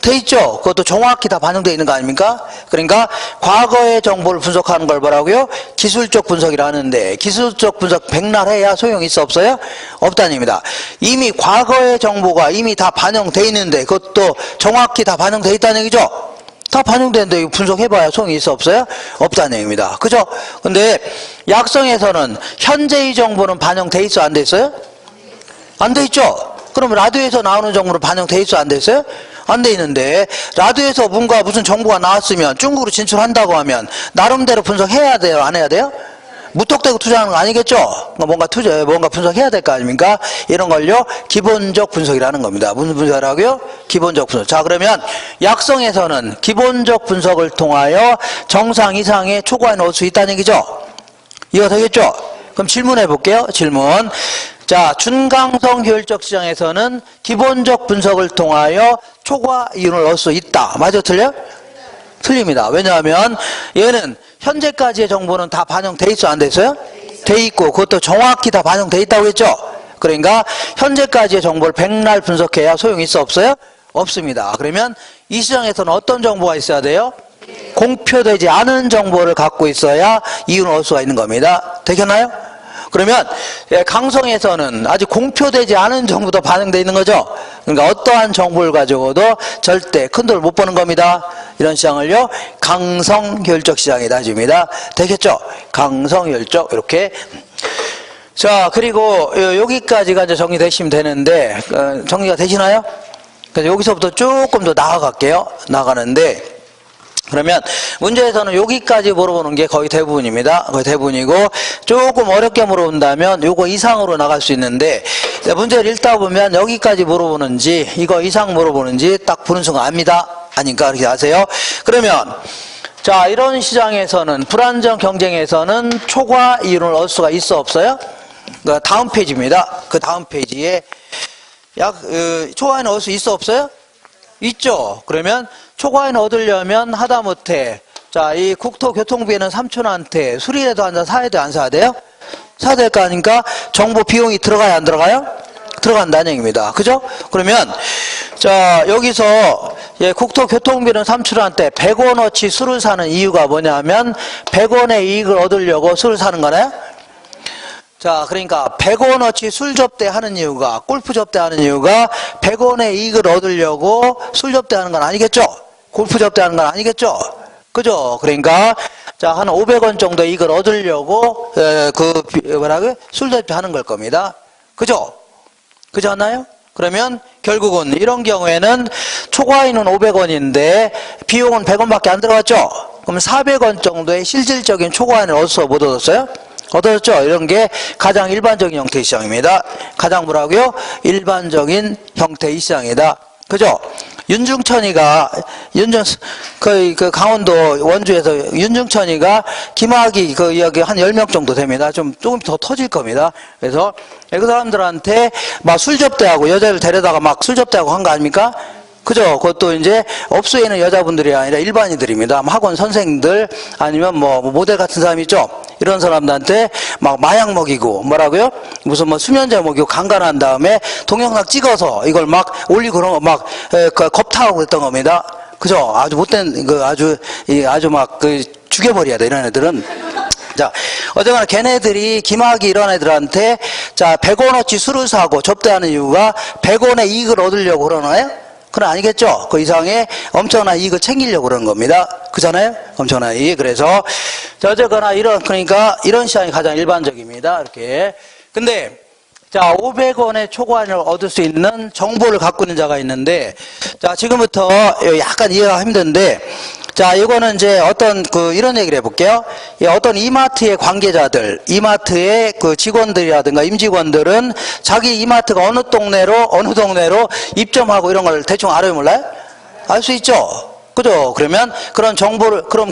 돼 있죠. 그것도 정확히 다 반영되어 있는 거 아닙니까? 그러니까 과거의 정보를 분석하는 걸 뭐라고요? 기술적 분석이라 하는데, 기술적 분석 백날 해야 소용이 있어 없어요? 없다는 얘기입니다. 이미 과거의 정보가 이미 다 반영되어 있는데 그것도 정확히 다 반영되어 있다는 얘기죠. 다 반영되는데 분석해봐야 소용이 있어 없어요? 없다는 얘기입니다. 그죠? 근데 약성에서는 현재의 정보는 반영돼 있어 안 돼 있어요? 안 돼 있죠. 그럼 라디오에서 나오는 정보는 반영돼 있어 안 돼 있어요? 안 돼 있는데, 라디오에서 뭔가 무슨 정보가 나왔으면 중국으로 진출한다고 하면 나름대로 분석해야 돼요, 안 해야 돼요? 무턱대고 투자하는 거 아니겠죠? 뭔가 분석해야 될 거 아닙니까? 이런 걸요 기본적 분석이라는 겁니다. 무슨 분석이라고요? 기본적 분석. 자, 그러면 약성에서는 기본적 분석을 통하여 정상 이상의 초과에 넣을 수 있다는 얘기죠. 이거 되겠죠? 그럼 질문해 볼게요. 질문. 자, 준강성 효율적 시장에서는 기본적 분석을 통하여 초과 이윤을 얻을 수 있다. 맞아, 틀려? 틀립니다. 왜냐하면 얘는 현재까지의 정보는 다 반영돼 있어 안 돼 있어요? 돼 있고 그것도 정확히 다 반영돼 있다고 했죠. 그러니까 현재까지의 정보를 백날 분석해야 소용이 있어 없어요? 없습니다. 그러면 이 시장에서는 어떤 정보가 있어야 돼요? 공표되지 않은 정보를 갖고 있어야 이윤을 얻을 수가 있는 겁니다. 되겠나요? 그러면 강성에서는 아직 공표되지 않은 정보도 반영되어 있는 거죠. 그러니까 어떠한 정보를 가지고도 절대 큰 돈을 못 버는 겁니다. 이런 시장을요 강성 효율적 시장이다 해줍니다. 되겠죠? 강성 효율적. 이렇게. 자, 그리고 여기까지가 이제 정리되시면 되는데 정리가 되시나요? 그래서 여기서부터 조금 더 나아갈게요. 나가는데, 그러면 문제에서는 여기까지 물어보는 게 거의 대부분입니다. 거의 대부분이고, 조금 어렵게 물어본다면 요거 이상으로 나갈 수 있는데, 문제를 읽다 보면 여기까지 물어보는지 이거 이상 물어보는지 딱 보는 순간 압니다. 아닌가 그렇게 아세요? 그러면 자, 이런 시장에서는, 불안정 경쟁에서는 초과 이윤을 얻을 수가 있어 없어요? 그 다음 페이지입니다. 그 다음 페이지에 초과이윤을 얻을 수 있어 없어요? 있죠. 그러면 초과이윤을 얻으려면 하다못해 자, 이 국토교통비에는 삼촌한테 수리라도 한 잔 사야 돼, 안 사야 돼요? 사야 될 거 아닙니까? 정보 비용이 들어가요, 안 들어가요? 들어간다는 얘기입니다. 그죠? 그러면, 자, 여기서, 예, 국토교통비는 삼촌한테 100원어치 술을 사는 이유가 뭐냐면, 100원의 이익을 얻으려고 술을 사는 거네요? 자, 그러니까 100원어치 술 접대하는 이유가, 골프 접대하는 이유가 100원의 이익을 얻으려고 술 접대하는 건 아니겠죠? 골프 접대하는 건 아니겠죠? 그죠? 그러니까 자, 한 500원 정도 이익을 얻으려고 술 접대하는 걸 겁니다. 그죠? 그지 않나요? 그러면 결국은 이런 경우에는 초과인은 500원인데 비용은 100원밖에 안 들어갔죠? 그럼 400원 정도의 실질적인 초과인을 얻어서 못 얻었어요? 얻었죠? 이런 게 가장 일반적인 형태의 시장입니다. 가장 뭐라고요? 일반적인 형태의 시장이다. 그죠? 윤중천이가, 그 강원도 원주에서 윤중천이가 김학이 그 이야기 한 10명 정도 됩니다. 조금 더 터질 겁니다. 그래서 그 사람들한테 막 술 접대하고 여자를 데려다가 막 술 접대하고 한 거 아닙니까? 그죠? 그것도 이제 업소에 있는 여자분들이 아니라 일반인들입니다. 학원 선생님들 아니면 뭐 모델 같은 사람 있죠? 이런 사람들한테 막 마약 먹이고 뭐라고요? 무슨 뭐 수면제 먹이고 강간한 다음에 동영상 찍어서 이걸 막 올리고 그런 거 막 겁탈하고 그랬던 겁니다. 그죠? 아주 못된 아주 막 죽여버려야 돼, 이런 애들은. 자, 어쨌거나 걔네들이 김학이 이런 애들한테 자 100원어치 술을 사고 접대하는 이유가 100원의 이익을 얻으려고 그러나요? 그건 아니겠죠. 그 이상의 엄청난 이익을 챙기려고 그러는 겁니다. 그잖아요? 엄청난 이익. 그래서 자, 어쨌거나 그러니까 이런 시장이 가장 일반적입니다. 이렇게. 근데 자, 500원의 초과인을 얻을 수 있는 정보를 갖고 있는 자가 있는데, 자, 지금부터 약간 이해가 힘든데, 자, 이거는 이제 이런 얘기를 해볼게요. 어떤 이마트의 관계자들, 이마트의 그 직원들이라든가 임직원들은 자기 이마트가 어느 동네로 입점하고 이런 걸 대충 알아요, 몰라요? 알 수 있죠? 그죠? 그러면 그런 정보를, 그런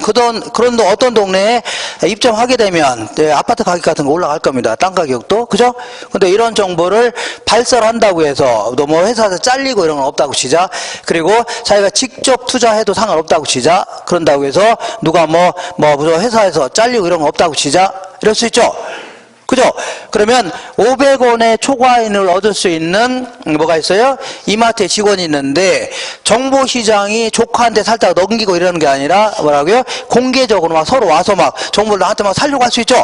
어떤 동네에 입점하게 되면, 네, 아파트 가격 같은 거 올라갈 겁니다. 땅 가격도. 그죠? 근데 이런 정보를 발설한다고 해서, 뭐 회사에서 잘리고 이런 건 없다고 치자. 그리고 자기가 직접 투자해도 상관없다고 치자. 그런다고 해서 누가 무슨 회사에서 잘리고 이런 건 없다고 치자. 이럴 수 있죠? 그죠? 그러면 500원의 초과인을 얻을 수 있는 뭐가 있어요? 이마트에 직원이 있는데 정보시장이 조카한테 살짝 넘기고 이러는 게 아니라 뭐라고요? 공개적으로 막 서로 와서 막 정보를 나한테 막 살려고 할 수 있죠?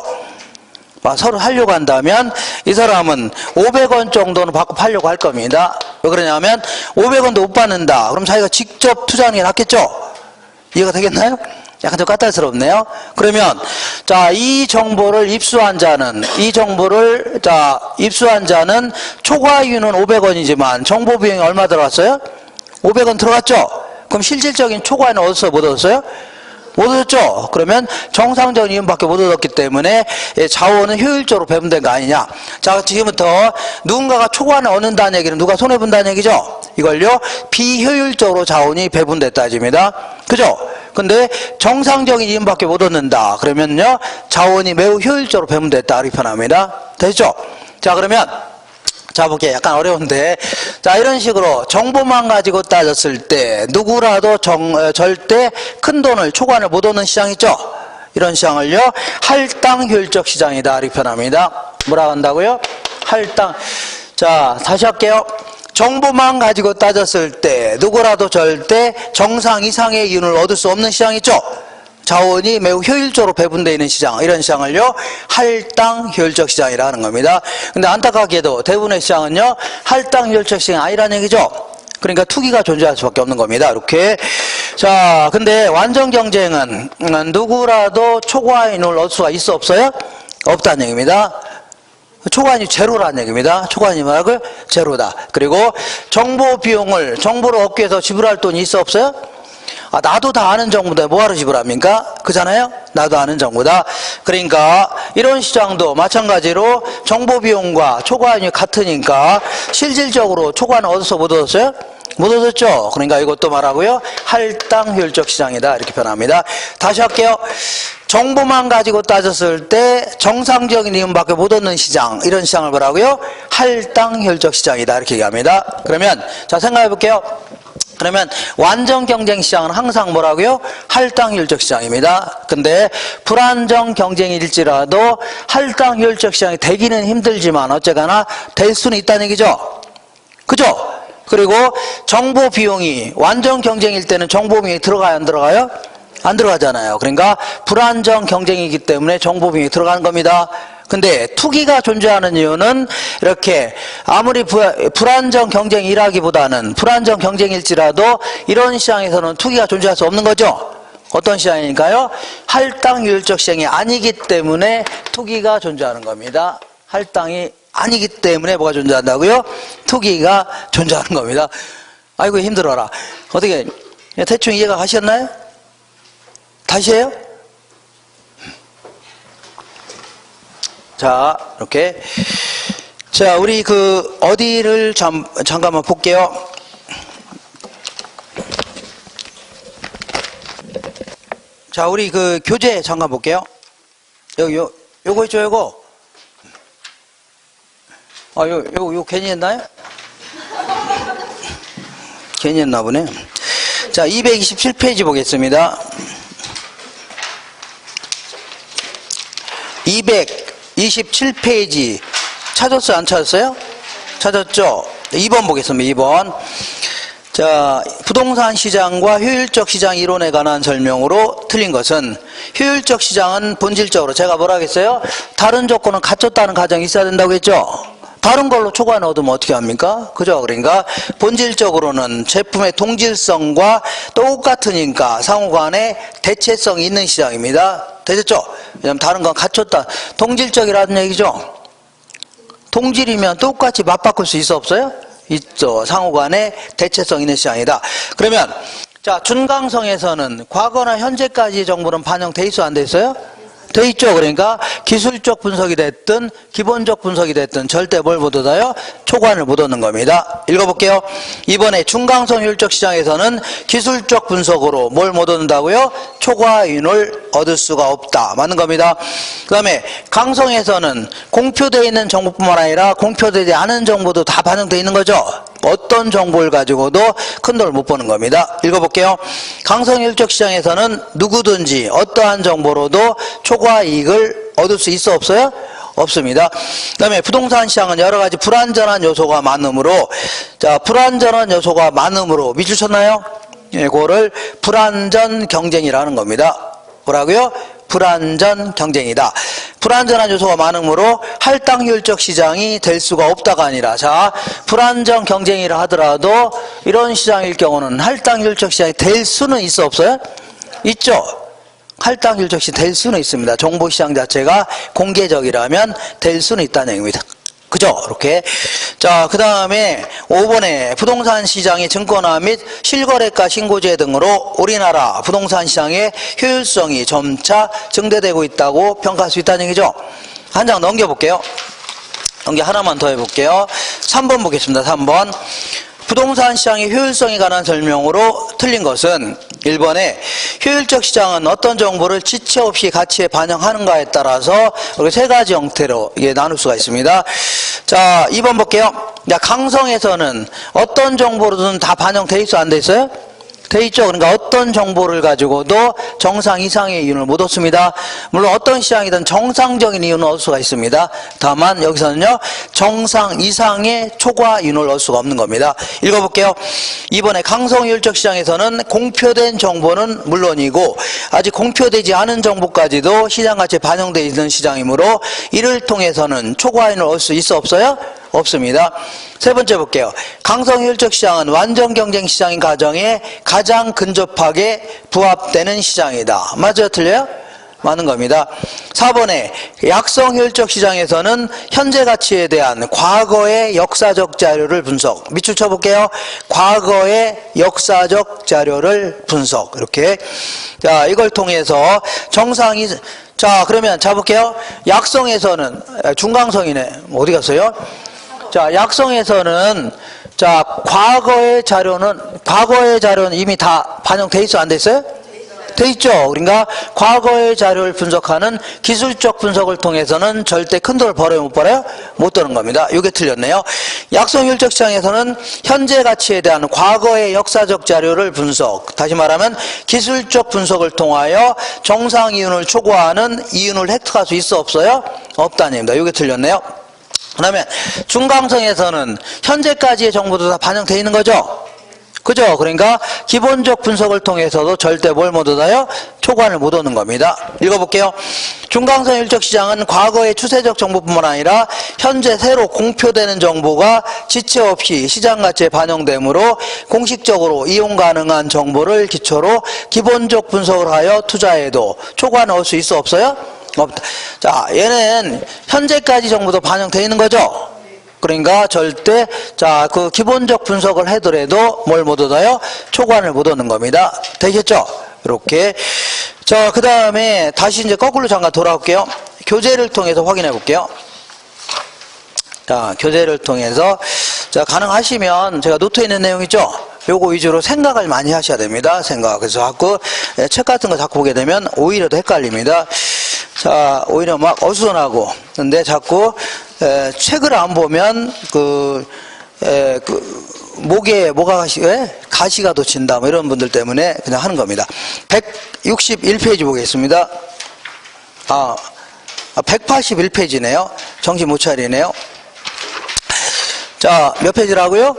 막 서로 살려고 한다면 이 사람은 500원 정도는 받고 팔려고 할 겁니다. 왜 그러냐면 500원도 못 받는다. 그럼 자기가 직접 투자하는 게 낫겠죠? 이해가 되겠나요? 약간 좀 까탈스럽네요. 그러면 자, 이 정보를 입수한 자는 초과이윤은 500원이지만 정보 비용이 얼마 들어갔어요? 500원 들어갔죠? 그럼 실질적인 초과이는 얻었어요? 못 얻었어요? 못 얻었죠? 그러면 정상적인 이윤밖에 못 얻었기 때문에 자원은 효율적으로 배분된 거 아니냐. 자, 지금부터 누군가가 초과를 얻는다는 얘기는 누가 손해본다는 얘기죠? 이걸요, 비효율적으로 자원이 배분됐다 집니다. 그죠? 근데 정상적인 이윤밖에 못 얻는다. 그러면요, 자원이 매우 효율적으로 배분됐다. 이렇게 표현합니다. 되시죠? 자, 그러면 자, 볼게요. 약간 어려운데. 자, 이런 식으로 정보만 가지고 따졌을 때 누구라도 절대 큰 돈을, 초과를 못 얻는 시장 있죠? 이런 시장을요, 할당 효율적 시장이다. 이렇게 표현합니다. 뭐라고 한다고요? 할당. 자, 다시 할게요. 정보만 가지고 따졌을 때 누구라도 절대 정상 이상의 이윤을 얻을 수 없는 시장 있죠? 자원이 매우 효율적으로 배분되어 있는 시장, 이런 시장을요, 할당 효율적 시장이라 하는 겁니다. 근데 안타깝게도 대부분의 시장은요, 할당 효율적 시장이 아니라는 얘기죠. 그러니까 투기가 존재할 수밖에 없는 겁니다. 이렇게. 자, 근데 완전 경쟁은 누구라도 초과인을 얻을 수가 있어 없어요? 없다는 얘기입니다. 초과인이 제로라는 얘기입니다. 초과인이 뭐라고요? 제로다. 그리고 정보를 얻기 위해서 지불할 돈이 있어 없어요? 아, 나도 다 아는 정보인데 뭐하러 지불합니까? 그잖아요? 나도 아는 정보다. 그러니까 이런 시장도 마찬가지로 정보 비용과 초과인이 같으니까 실질적으로 초과는 얻어서 못 얻었어요? 못 얻었죠? 그러니까 이것도 말하고요, 할당 효율적 시장이다. 이렇게 표현합니다. 다시 할게요. 정보만 가지고 따졌을 때 정상적인 이윤밖에 못 얻는 시장, 이런 시장을 뭐라고요? 할당 효율적 시장이다. 이렇게 얘기합니다. 그러면 자, 생각해 볼게요. 그러면 완전 경쟁 시장은 항상 뭐라고요? 할당효율적 시장입니다. 근데 불안정 경쟁일지라도 할당효율적 시장이 되기는 힘들지만 어쨌거나 될 수는 있다는 얘기죠. 그죠? 그리고 정보 비용이 완전 경쟁일 때는 정보 비용이 들어가요, 안 들어가요? 안 들어가잖아요. 그러니까 불안정 경쟁이기 때문에 정보 비용이 들어가는 겁니다. 근데 투기가 존재하는 이유는 이렇게 아무리 불안정 경쟁이라기보다는 불안정 경쟁일지라도 이런 시장에서는 투기가 존재할 수 없는 거죠. 어떤 시장이니까요? 할당효율적 시장이 아니기 때문에 투기가 존재하는 겁니다. 할당이 아니기 때문에 뭐가 존재한다고요? 투기가 존재하는 겁니다. 아이고 힘들어라. 어떻게 대충 이해가 가셨나요? 다시 해요? 자, 이렇게. 자, 우리 어디를 잠깐만 볼게요. 자, 우리 교재 잠깐 볼게요. 요거 있죠, 요거. 요 괜히 했나요? 괜히 했나 보네. 자, 227페이지 보겠습니다. 227페이지 찾았어요? 안 찾았어요? 찾았죠? 2번 보겠습니다. 2번. 자, 부동산 시장과 효율적 시장 이론에 관한 설명으로 틀린 것은 효율적 시장은 본질적으로 제가 뭐라 하겠어요? 다른 조건은 갖췄다는 가정이 있어야 된다고 했죠? 다른 걸로 초과해 얻으면 어떻게 합니까? 그죠? 그러니까 본질적으로는 제품의 동질성과 똑같으니까 상호간에 대체성이 있는 시장입니다. 되셨죠? 왜냐면 다른 건 갖췄다. 동질적이라는 얘기죠. 동질이면 똑같이 맞바꿀 수 있어 없어요? 있죠. 상호간에 대체성 있는 시장이다. 그러면 자, 준강성에서는 과거나 현재까지 정보는 반영돼 있어 안 돼 있어요? 돼 있죠. 그러니까 기술적 분석이 됐든 기본적 분석이 됐든 절대 뭘 못 얻어요? 초과를 못 얻는 겁니다. 읽어볼게요. 이번에 중강성 효율적 시장에서는 기술적 분석으로 뭘 못 얻는다고요? 초과인을 얻을 수가 없다. 맞는 겁니다. 그 다음에 강성에서는 공표되어 있는 정보뿐만 아니라 공표되지 않은 정보도 다 반영되어 있는 거죠. 어떤 정보를 가지고도 큰 돈을 못 버는 겁니다. 읽어볼게요. 강성효율적 시장에서는 누구든지 어떠한 정보로도 초과 이익을 얻을 수 있어 없어요? 없습니다. 그 다음에 부동산 시장은 여러 가지 불안전한 요소가 많으므로, 자, 불안전한 요소가 많으므로 밑줄 쳤나요? 이거를 불안전 경쟁이라는 겁니다. 뭐라고요? 불안전 경쟁이다. 불안전한 요소가 많으므로 할당효율적 시장이 될 수가 없다가 아니라, 자, 불안전 경쟁이라 하더라도 이런 시장일 경우는 할당효율적 시장이 될 수는 있어 없어요? 있죠. 할당효율적 시장이 될 수는 있습니다. 정보시장 자체가 공개적이라면 될 수는 있다는 얘기입니다. 그죠? 이렇게. 자, 그 다음에 5번에 부동산 시장의 증권화 및 실거래가 신고제 등으로 우리나라 부동산 시장의 효율성이 점차 증대되고 있다고 평가할 수 있다는 얘기죠. 한 장 넘겨볼게요. 하나만 더 해볼게요. 3번 보겠습니다. 3번. 부동산 시장의 효율성에 관한 설명으로 틀린 것은 1번에 효율적 시장은 어떤 정보를 지체 없이 가치에 반영하는가에 따라서 이렇게 세 가지 형태로 나눌 수가 있습니다. 자, 2번 볼게요. 자, 강성에서는 어떤 정보로든 다 반영돼 있어 안 돼 있어요? 돼 있죠. 그러니까 어떤 정보를 가지고도 정상 이상의 이윤을 못 얻습니다. 물론 어떤 시장이든 정상적인 이윤을 얻을 수가 있습니다. 다만 여기서는요, 정상 이상의 초과 이윤을 얻을 수가 없는 겁니다. 읽어볼게요. 이번에 강성효율적 시장에서는 공표된 정보는 물론이고 아직 공표되지 않은 정보까지도 시장 가치에 반영되어 있는 시장이므로 이를 통해서는 초과 이윤을 얻을 수 있어 없어요? 없습니다. 세 번째 볼게요. 강성효율적 시장은 완전 경쟁 시장인 가정에 가장 근접하게 부합되는 시장이다. 맞아요? 틀려요? 맞는 겁니다. 4번에 약성효율적 시장에서는 현재 가치에 대한 과거의 역사적 자료를 분석. 밑줄 쳐볼게요. 과거의 역사적 자료를 분석. 이렇게. 자, 이걸 통해서 정상이, 자, 그러면 잡을게요. 약성에서는, 중강성이네. 어디 갔어요? 자, 약성에서는, 자, 과거의 자료는 이미 다 반영돼 있어 안 돼 있어요? 돼 있죠. 그러니까 과거의 자료를 분석하는 기술적 분석을 통해서는 절대 큰 돈을 벌어요, 못 벌어요? 못 버는 겁니다. 이게 틀렸네요. 약성효율적 시장에서는 현재 가치에 대한 과거의 역사적 자료를 분석, 다시 말하면 기술적 분석을 통하여 정상 이윤을 초과하는 이윤을 획득할 수 있어 없어요? 없다는 얘기입니다. 이게 틀렸네요. 그 다음에 중강성에서는 현재까지의 정보도 다 반영되어 있는 거죠. 그죠? 그러니까 기본적 분석을 통해서도 절대 뭘 못 얻어요? 초과를 못 얻는 겁니다. 읽어볼게요. 중강성 효율적 시장은 과거의 추세적 정보뿐만 아니라 현재 새로 공표되는 정보가 지체 없이 시장 가치에 반영되므로 공식적으로 이용 가능한 정보를 기초로 기본적 분석을 하여 투자해도 초과는 얻을 수 있어 없어요? 없다. 자, 얘는 현재까지 정보도 반영되어 있는 거죠? 그러니까 절대 그 기본적 분석을 하더라도 뭘 못 얻어요? 초과를 못 얻는 겁니다. 되겠죠? 이렇게. 자, 그 다음에 다시 이제 거꾸로 잠깐 돌아올게요. 교재를 통해서 확인해 볼게요. 자, 교재를 통해서 자, 가능하시면 제가 노트에 있는 내용 있죠? 요거 위주로 생각을 많이 하셔야 됩니다. 생각. 그래서 자꾸 책 같은 거 자꾸 보게 되면 오히려 더 헷갈립니다. 자, 오히려 막 어수선하고. 근데 자꾸 책을 안 보면 목에 뭐가 가시가 돋친다 뭐 이런 분들 때문에 그냥 하는 겁니다. 161페이지 보겠습니다. 181페이지네요. 정신 못 차리네요. 자, 몇 페이지라고요?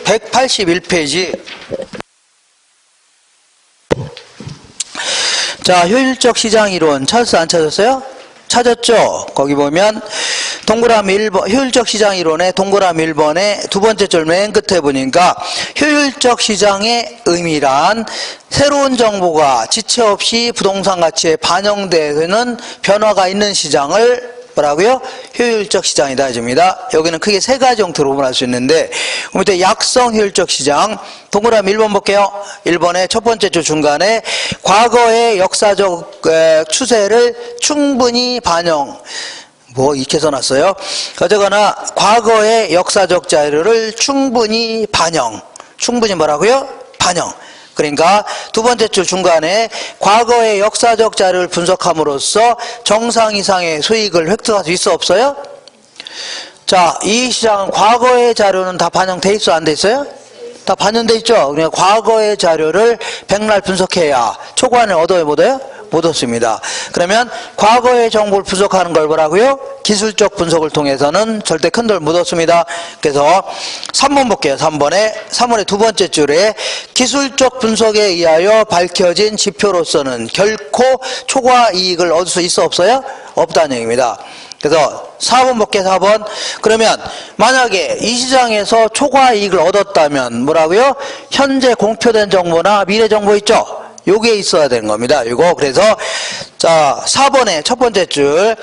181페이지. 자, 효율적 시장 이론 찾았어, 안 찾았어요? 찾았죠? 거기 보면 동그라미 1번, 효율적 시장 이론의 동그라미 1번의 두 번째 줄 맨 끝에 보니까 효율적 시장의 의미란 새로운 정보가 지체 없이 부동산 가치에 반영되는 변화가 있는 시장을 뭐라고요? 효율적 시장이다 해줍니다. 여기는 크게 세 가지 형태로 구분할 수 있는데, 그 밑에 약성 효율적 시장, 동그라미 1번 볼게요. 1번의 첫 번째 줄 중간에 과거의 역사적 추세를 충분히 반영, 이렇게 써놨어요. 어쨌거나 과거의 역사적 자료를 충분히 뭐라고요? 반영. 그러니까 두 번째 줄 중간에 과거의 역사적 자료를 분석함으로써 정상 이상의 수익을 획득할 수 있어 없어요? 자, 이 시장은 과거의 자료는 다 반영돼 있어 안 돼 있어요? 다 반영돼 있죠. 그러니까 과거의 자료를 백날 분석해야 초과를 얻어요 못 얻어요? 못 얻습니다. 그러면 과거의 정보를 분석하는 걸 뭐라고요? 기술적 분석을 통해서는 절대 큰 돈을 못 얻습니다. 그래서 3번 볼게요. 3번의 두 번째 줄에 기술적 분석에 의하여 밝혀진 지표로서는 결코 초과 이익을 얻을 수 있어 없어요? 없다는 얘기입니다. 그래서 4번 볼게요. 4번. 그러면 만약에 이 시장에서 초과 이익을 얻었다면 뭐라고요? 현재 공표된 정보나 미래 정보 있죠? 요게 있어야 되는 겁니다. 이거. 그래서 자, 4번의 첫 번째 줄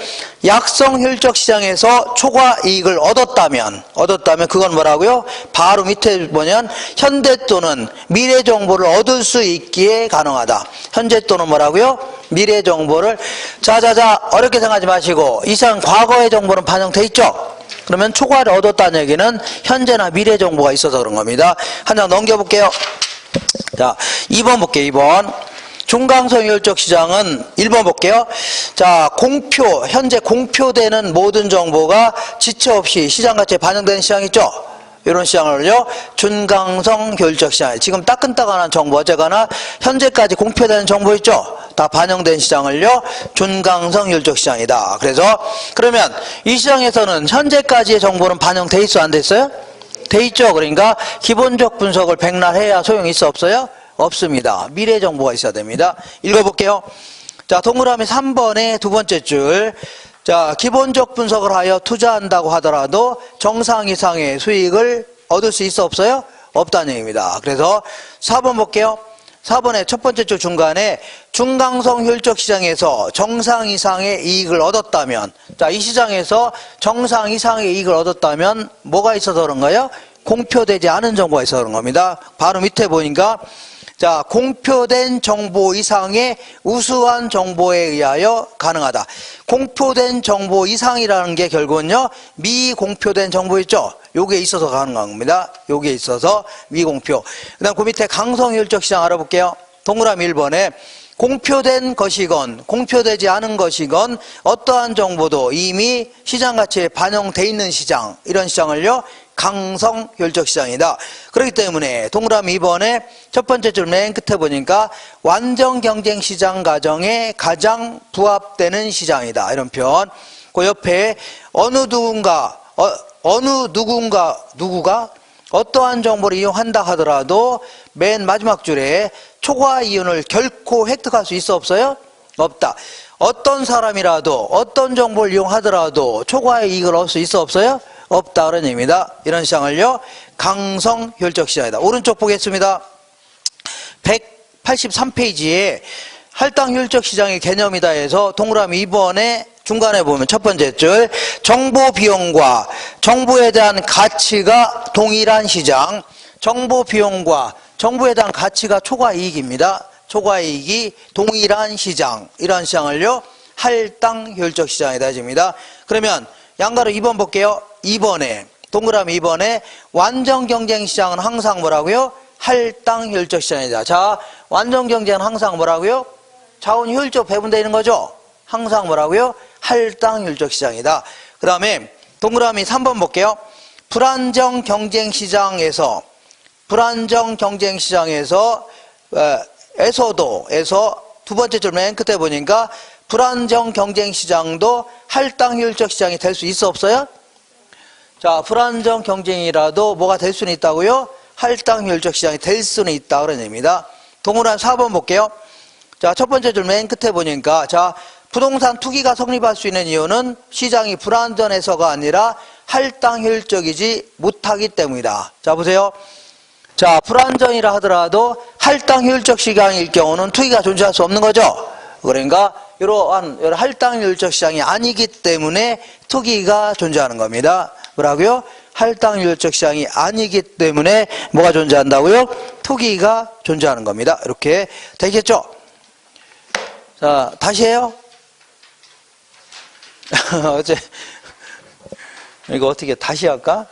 약성 효율적 시장에서 초과 이익을 얻었다면 그건 뭐라고요? 바로 밑에 보면 현재 또는 미래 정보를 얻을 수 있기에 가능하다. 현재 또는 뭐라고요? 미래 정보를 자자자 어렵게 생각하지 마시고 이상 과거의 정보는 반영돼 있죠? 그러면 초과를 얻었다는 얘기는 현재나 미래 정보가 있어서 그런 겁니다. 한 장 넘겨볼게요. 자, 2번 볼게요. 2번. 중강성 효율적 시장은 1번 볼게요. 자, 현재 공표되는 모든 정보가 지체 없이 시장 가치에 반영되는 시장 있죠? 이런 시장을요, 준강성 효율적 시장. 지금 따끈따끈한 정보, 어쨌거나 현재까지 공표되는 정보 있죠? 다 반영된 시장을요, 준강성 효율적 시장이다. 그래서, 그러면 이 시장에서는 현재까지의 정보는 반영돼 있어, 안 돼 있어요? 돼 있죠. 그러니까 기본적 분석을 백날 해야 소용이 있어 없어요? 없습니다. 미래 정보가 있어야 됩니다. 읽어볼게요. 자, 동그라미 3번의 두 번째 줄. 자, 기본적 분석을 하여 투자한다고 하더라도 정상 이상의 수익을 얻을 수 있어 없어요? 없다는 얘기입니다. 그래서 4번 볼게요. 4번의 첫 번째 줄 중간에 중강성 효율적 시장에서 정상 이상의 이익을 얻었다면, 자, 이 시장에서 정상 이상의 이익을 얻었다면 뭐가 있어서 그런가요? 공표되지 않은 정보가 있어서 그런 겁니다. 바로 밑에 보니까 자, 공표된 정보 이상의 우수한 정보에 의하여 가능하다. 공표된 정보 이상이라는 게 결국은요, 미공표된 정보 있죠? 요게 있어서 가능한 겁니다. 요게 있어서 미공표. 그 다음 그 밑에 강성효율적 시장 알아볼게요. 동그라미 1번에 공표된 것이건 공표되지 않은 것이건 어떠한 정보도 이미 시장 가치에 반영돼 있는 시장, 이런 시장을요 강성 효율적 시장이다. 그렇기 때문에 동그라미 2번에 첫 번째 줄 맨 끝에 보니까 완전 경쟁 시장 가정에 가장 부합되는 시장이다, 이런 표현. 그 옆에 누구가 어떠한 정보를 이용한다 하더라도 맨 마지막 줄에 초과 이윤을 결코 획득할 수 있어 없어요? 없다. 어떤 사람이라도 어떤 정보를 이용하더라도 초과의 이익을 얻을 수 있어 없어요? 없다, 그런 얘기입니다. 이런 시장을요 강성 효율적 시장이다. 오른쪽 보겠습니다. 183페이지에 할당 효율적 시장의 개념이다 해서 동그라미 2번에 중간에 보면 첫 번째 줄 정보 비용과 정보에 대한 가치가 동일한 시장, 정보 비용과 정보에 대한 가치가 초과 이익입니다. 초과 이익이 동일한 시장, 이런 시장을요 할당 효율적 시장이다 해줍니다. 그러면 양가로 2번 볼게요. 2번에 동그라미 2번에 완전 경쟁 시장은 항상 뭐라고요? 할당 효율적 시장이다. 자, 완전 경쟁은 항상 뭐라고요? 자원 효율적 배분되는 거죠. 항상 뭐라고요? 할당 효율적 시장이다. 그 다음에 동그라미 3번 볼게요. 불안정 경쟁 시장에서 에서 두 번째 줄 맨 끝에 보니까 불안정 경쟁 시장도 할당 효율적 시장이 될 수 있어 없어요? 자, 불안정 경쟁이라도 뭐가 될 수는 있다고요? 할당 효율적 시장이 될 수는 있다, 그런 얘기입니다. 동그라미 4번 볼게요. 자, 첫 번째 줄 맨 끝에 보니까 자, 부동산 투기가 성립할 수 있는 이유는 시장이 불안전해서가 아니라 할당 효율적이지 못하기 때문이다. 자, 보세요. 자, 불안전이라 하더라도 할당 효율적 시장일 경우는 투기가 존재할 수 없는 거죠. 그러니까 이러한 할당 효율적 시장이 아니기 때문에 투기가 존재하는 겁니다. 뭐라고요? 할당 효율적 시장이 아니기 때문에 뭐가 존재한다고요? 투기가 존재하는 겁니다. 이렇게 되겠죠? 자, 다시 해요. 어째 이거 어떻게 다시 할까?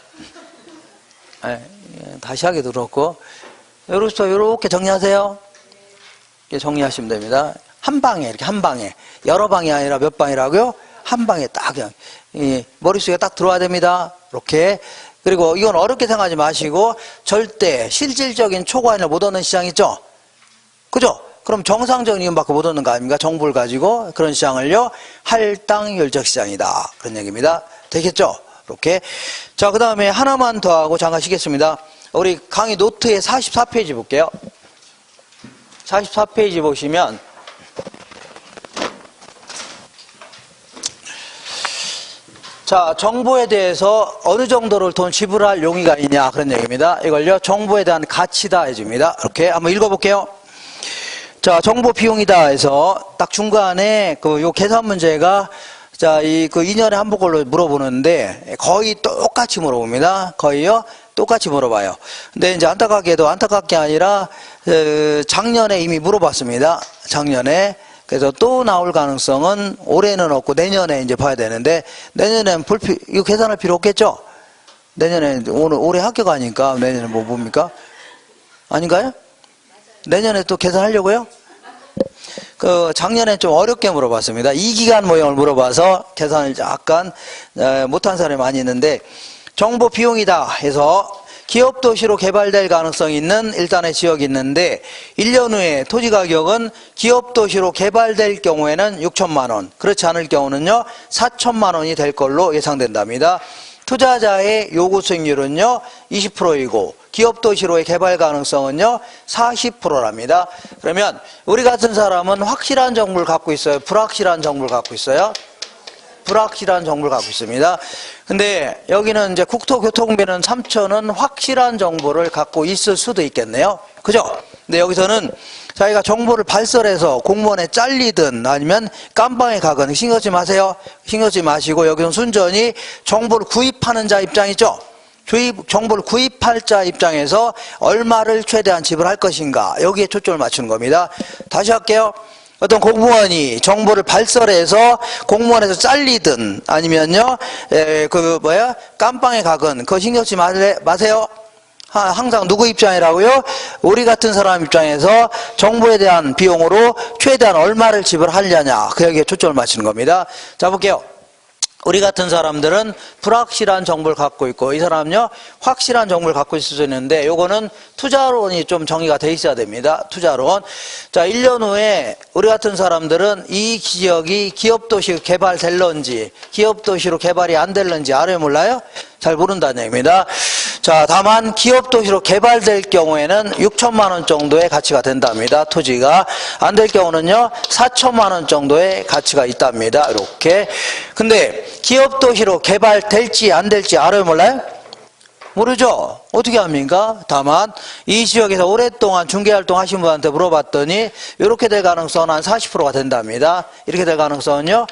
네, 다시 하기도 그렇고, 이렇게 정리하세요. 이렇게 정리하시면 됩니다. 한 방에, 이렇게 한 방에, 여러 방이 아니라 몇 방이라고요? 한 방에 딱 그냥 머릿속에 딱 들어와야 됩니다. 이렇게. 그리고 이건 어렵게 생각하지 마시고 절대 실질적인 초과이익을 못 얻는 시장 있죠? 그죠? 그럼 정상적인 이윤밖에 못 얻는 거 아닙니까? 정보를 가지고. 그런 시장을요 할당 효율적 시장이다, 그런 얘기입니다. 되겠죠? 이렇게. 자, 그 다음에 하나만 더 하고 잠깐 쉬겠습니다. 우리 강의 노트의 44페이지 볼게요. 44페이지 보시면 자, 정보에 대해서 어느 정도를 돈 지불할 용의가 있냐, 그런 얘기입니다. 이걸요 정보에 대한 가치다 해줍니다. 이렇게 한번 읽어볼게요. 자, 정보 비용이다 해서 딱 중간에 요 계산 문제가 자, 그 2년에 한 번 걸로 물어보는데 거의 똑같이 물어봅니다. 거의요 똑같이 물어봐요. 근데 이제 안타깝게 아니라 작년에 이미 물어봤습니다. 작년에. 그래서 또 나올 가능성은 올해는 없고 내년에 이제 봐야 되는데, 내년엔 이거 계산할 필요 없겠죠? 내년에 올해 합격하니까 내년에 뭐 뭡니까? 아닌가요? 내년에 또 계산하려고요? 작년에 좀 어렵게 물어봤습니다. 2기간 모형을 물어봐서 계산을 약간 못한 사람이 많이 있는데, 정보 비용이다 해서 기업 도시로 개발될 가능성이 있는 일단의 지역이 있는데 1년 후에 토지 가격은 기업 도시로 개발될 경우에는 6천만 원, 그렇지 않을 경우는요 4천만 원이 될 걸로 예상된답니다. 투자자의 요구 수익률은요 20%이고 기업 도시로의 개발 가능성은요 40%랍니다. 그러면 우리 같은 사람은 확실한 정보를 갖고 있어요? 불확실한 정보를 갖고 있어요? 불확실한 정보를 갖고 있습니다. 근데 여기는 이제 국토교통비는 3천은 확실한 정보를 갖고 있을 수도 있겠네요. 그죠? 근데 여기서는 자기가 정보를 발설해서 공무원에 잘리든 아니면 깜방에 가건 신경 쓰지 마세요. 신경 쓰지 마시고 여기서는 순전히 정보를 구입하는 자 입장이죠. 정보를 구입할 자 입장에서 얼마를 최대한 지불할 것인가, 여기에 초점을 맞추는 겁니다. 다시 할게요. 어떤 공무원이 정보를 발설해서 공무원에서 잘리든 아니면요 깜빵에 가건 그거 신경 쓰지 마세요. 항상 누구 입장이라고요? 우리 같은 사람 입장에서 정보에 대한 비용으로 최대한 얼마를 지불하려냐, 그 얘기에 초점을 맞추는 겁니다. 자, 볼게요. 우리 같은 사람들은 불확실한 정보를 갖고 있고, 이 사람은요 확실한 정보를 갖고 있을 수 있는데, 요거는 투자론이 좀 정의가 돼 있어야 됩니다. 투자론. 자, 1년 후에 우리 같은 사람들은 이 지역이 기업도시 개발될런지 기업도시로 개발이 안 될런지 알아요, 몰라요? 잘 모른다는 얘기입니다. 자, 다만 기업도시로 개발될 경우에는 6천만 원 정도의 가치가 된답니다. 토지가. 안 될 경우는요 4천만 원 정도의 가치가 있답니다. 이렇게. 근데 기업도시로 개발될지 안 될지 알아요, 몰라요? 모르죠? 어떻게 합니까? 다만 이 지역에서 오랫동안 중개활동 하신 분한테 물어봤더니 이렇게 될 가능성은 한 40%가 된답니다. 이렇게 될 가능성은요,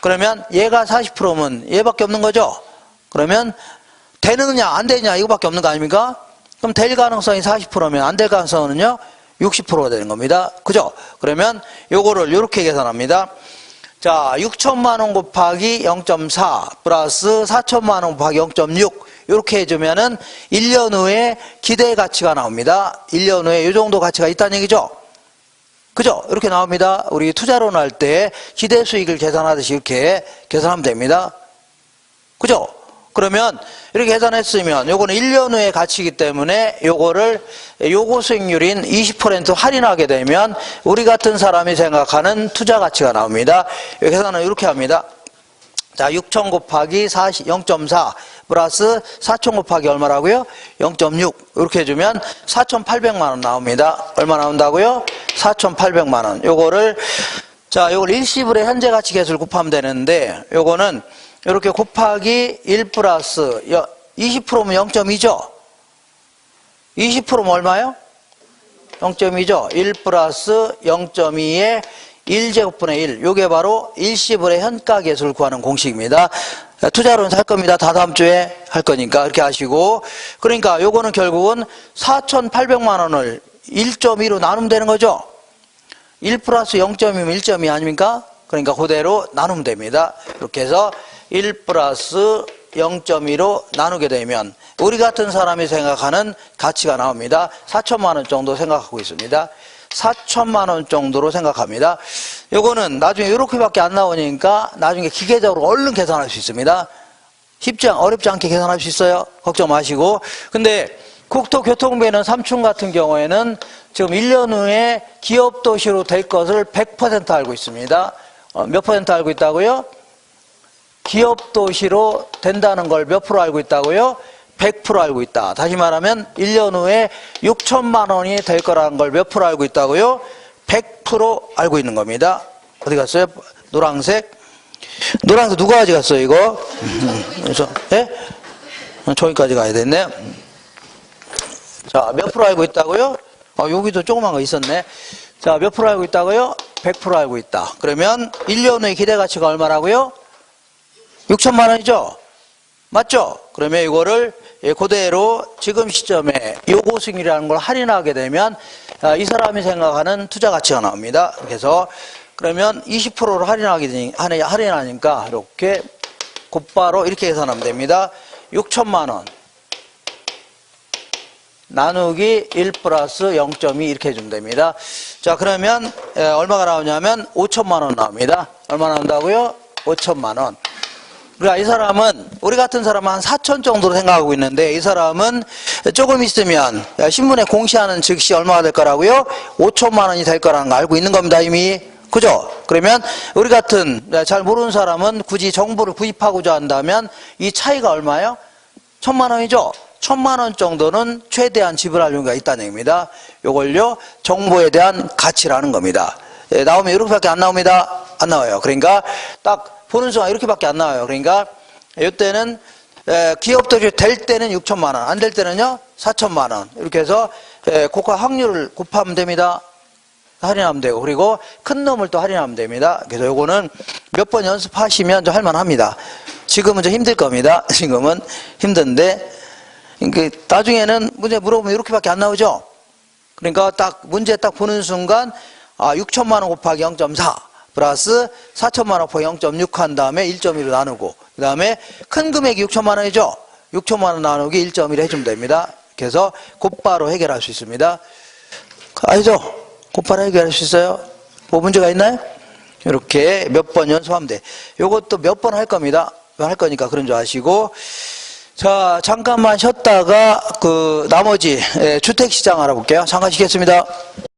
그러면 얘가 40%면 얘밖에 없는 거죠? 그러면 되느냐 안 되느냐 이거밖에 없는 거 아닙니까? 그럼 될 가능성이 40%면 안 될 가능성은요 60%가 되는 겁니다. 그죠? 그러면 요거를 이렇게 계산합니다. 자, 6천만 원 곱하기 0.4 플러스 4천만 원 곱하기 0.6 이렇게 해주면은 1년 후에 기대 가치가 나옵니다. 1년 후에 이 정도 가치가 있다는 얘기죠? 그죠? 이렇게 나옵니다. 우리 투자론 할 때 기대 수익을 계산하듯이 이렇게 계산하면 됩니다. 그죠? 그러면 이렇게 계산했으면 요거는 1년 후의 가치이기 때문에 요거를 요거 수익률인 20% 할인하게 되면 우리 같은 사람이 생각하는 투자 가치가 나옵니다. 이 계산은 이렇게 합니다. 자, 6천 곱하기 0.4 플러스 4천 곱하기 얼마라고요? 0.6 이렇게 해주면 4,800만 원 나옵니다. 얼마 나온다고요? 4,800만 원. 요거를 자, 요걸 일시불의 현재 가치 계수를 곱하면 되는데, 요거는 이렇게 곱하기 1 플러스 20%면 0.2죠? 20%면 얼마요? 0.2죠? 1 플러스 0.2에 1제곱분의 1. 요게 바로 일시불의 현가 계수를 구하는 공식입니다. 투자론 살 겁니다. 다 다음 주에 할 거니까 이렇게 하시고, 그러니까 요거는 결국은 4,800만 원을 1.2로 나누면 되는 거죠? 1 플러스 0.2면 1.2 아닙니까? 그러니까 그대로 나누면 됩니다. 이렇게 해서 1 플러스 0.2로 나누게 되면 우리 같은 사람이 생각하는 가치가 나옵니다. 4천만 원 정도 생각하고 있습니다. 4천만 원 정도로 생각합니다. 요거는 나중에 이렇게밖에 안 나오니까 나중에 기계적으로 얼른 계산할 수 있습니다. 어렵지 않게 계산할 수 있어요. 걱정 마시고. 근데 국토교통부에는 삼촌 같은 경우에는 지금 1년 후에 기업도시로 될 것을 100% 알고 있습니다. 몇 퍼센트 알고 있다고요? 기업도시로 된다는 걸 몇 프로 알고 있다고요? 100% 알고 있다. 다시 말하면 1년 후에 6천만 원이 될 거라는 걸 몇 프로 알고 있다고요? 100% 알고 있는 겁니다. 어디 갔어요? 노란색 누가 가져갔어요 이거? 그래서 예? 저기까지 가야 됐네. 자, 몇 프로 알고 있다고요? 여기도 조그만 거 있었네. 자, 몇 프로 알고 있다고요? 100% 알고 있다. 그러면 1년 후에 기대 가치가 얼마라고요? 6천만 원이죠? 맞죠? 그러면 이거를 그대로 지금 시점에 요거 수익률이라는 걸 할인하게 되면 이 사람이 생각하는 투자 가치가 나옵니다. 그래서 그러면 20%로 할인하니까 이렇게 곧바로 이렇게 계산하면 됩니다. 6천만 원 나누기 1 플러스 0.2 이렇게 해주면 됩니다. 자, 그러면 얼마가 나오냐면 5천만 원 나옵니다. 얼마 나온다고요? 5천만 원. 그러니까 이 사람은, 우리 같은 사람은 한 4천 정도로 생각하고 있는데, 이 사람은 조금 있으면 신문에 공시하는 즉시 얼마가 될 거라고요? 5천만 원이 될 거라는 거 알고 있는 겁니다, 이미. 그죠? 그러면 우리 같은 잘 모르는 사람은 굳이 정보를 구입하고자 한다면 이 차이가 얼마예요? 1,000만 원이죠? 1,000만 원 정도는 최대한 지불할 용의가 있다는 얘기입니다. 요걸요, 정보에 대한 가치라는 겁니다. 나오면 이렇게밖에 안 나옵니다. 안 나와요. 그러니까 딱 보는 순간 이렇게밖에 안 나와요. 그러니까 이때는 기업도시 될 때는 6천만 원, 안 될 때는요 4천만 원. 이렇게 해서 고가 확률을 곱하면 됩니다. 할인하면 되고, 그리고 큰 놈을 또 할인하면 됩니다. 그래서 요거는 몇 번 연습하시면 좀 할만합니다. 지금은 좀 힘들 겁니다. 지금은 힘든데 나중에는 문제 물어보면 이렇게밖에 안 나오죠. 그러니까 딱 문제 딱 보는 순간 6천만 원 곱하기 0.4 플러스 4천만 원 곱하기 0.6 한 다음에 1.1로 나누고, 그 다음에 큰 금액이 6천만 원이죠. 6천만 원 나누기 1.1 해주면 됩니다. 생각해서 곧바로 해결할 수 있습니다. 알죠? 곧바로 해결할 수 있어요? 뭐 문제가 있나요? 이렇게 몇 번 연습하면 돼. 요것도 몇 번 할 겁니다. 할 거니까 그런 줄 아시고. 자, 잠깐만 쉬었다가 나머지 주택시장 알아볼게요. 잠깐 쉬겠습니다.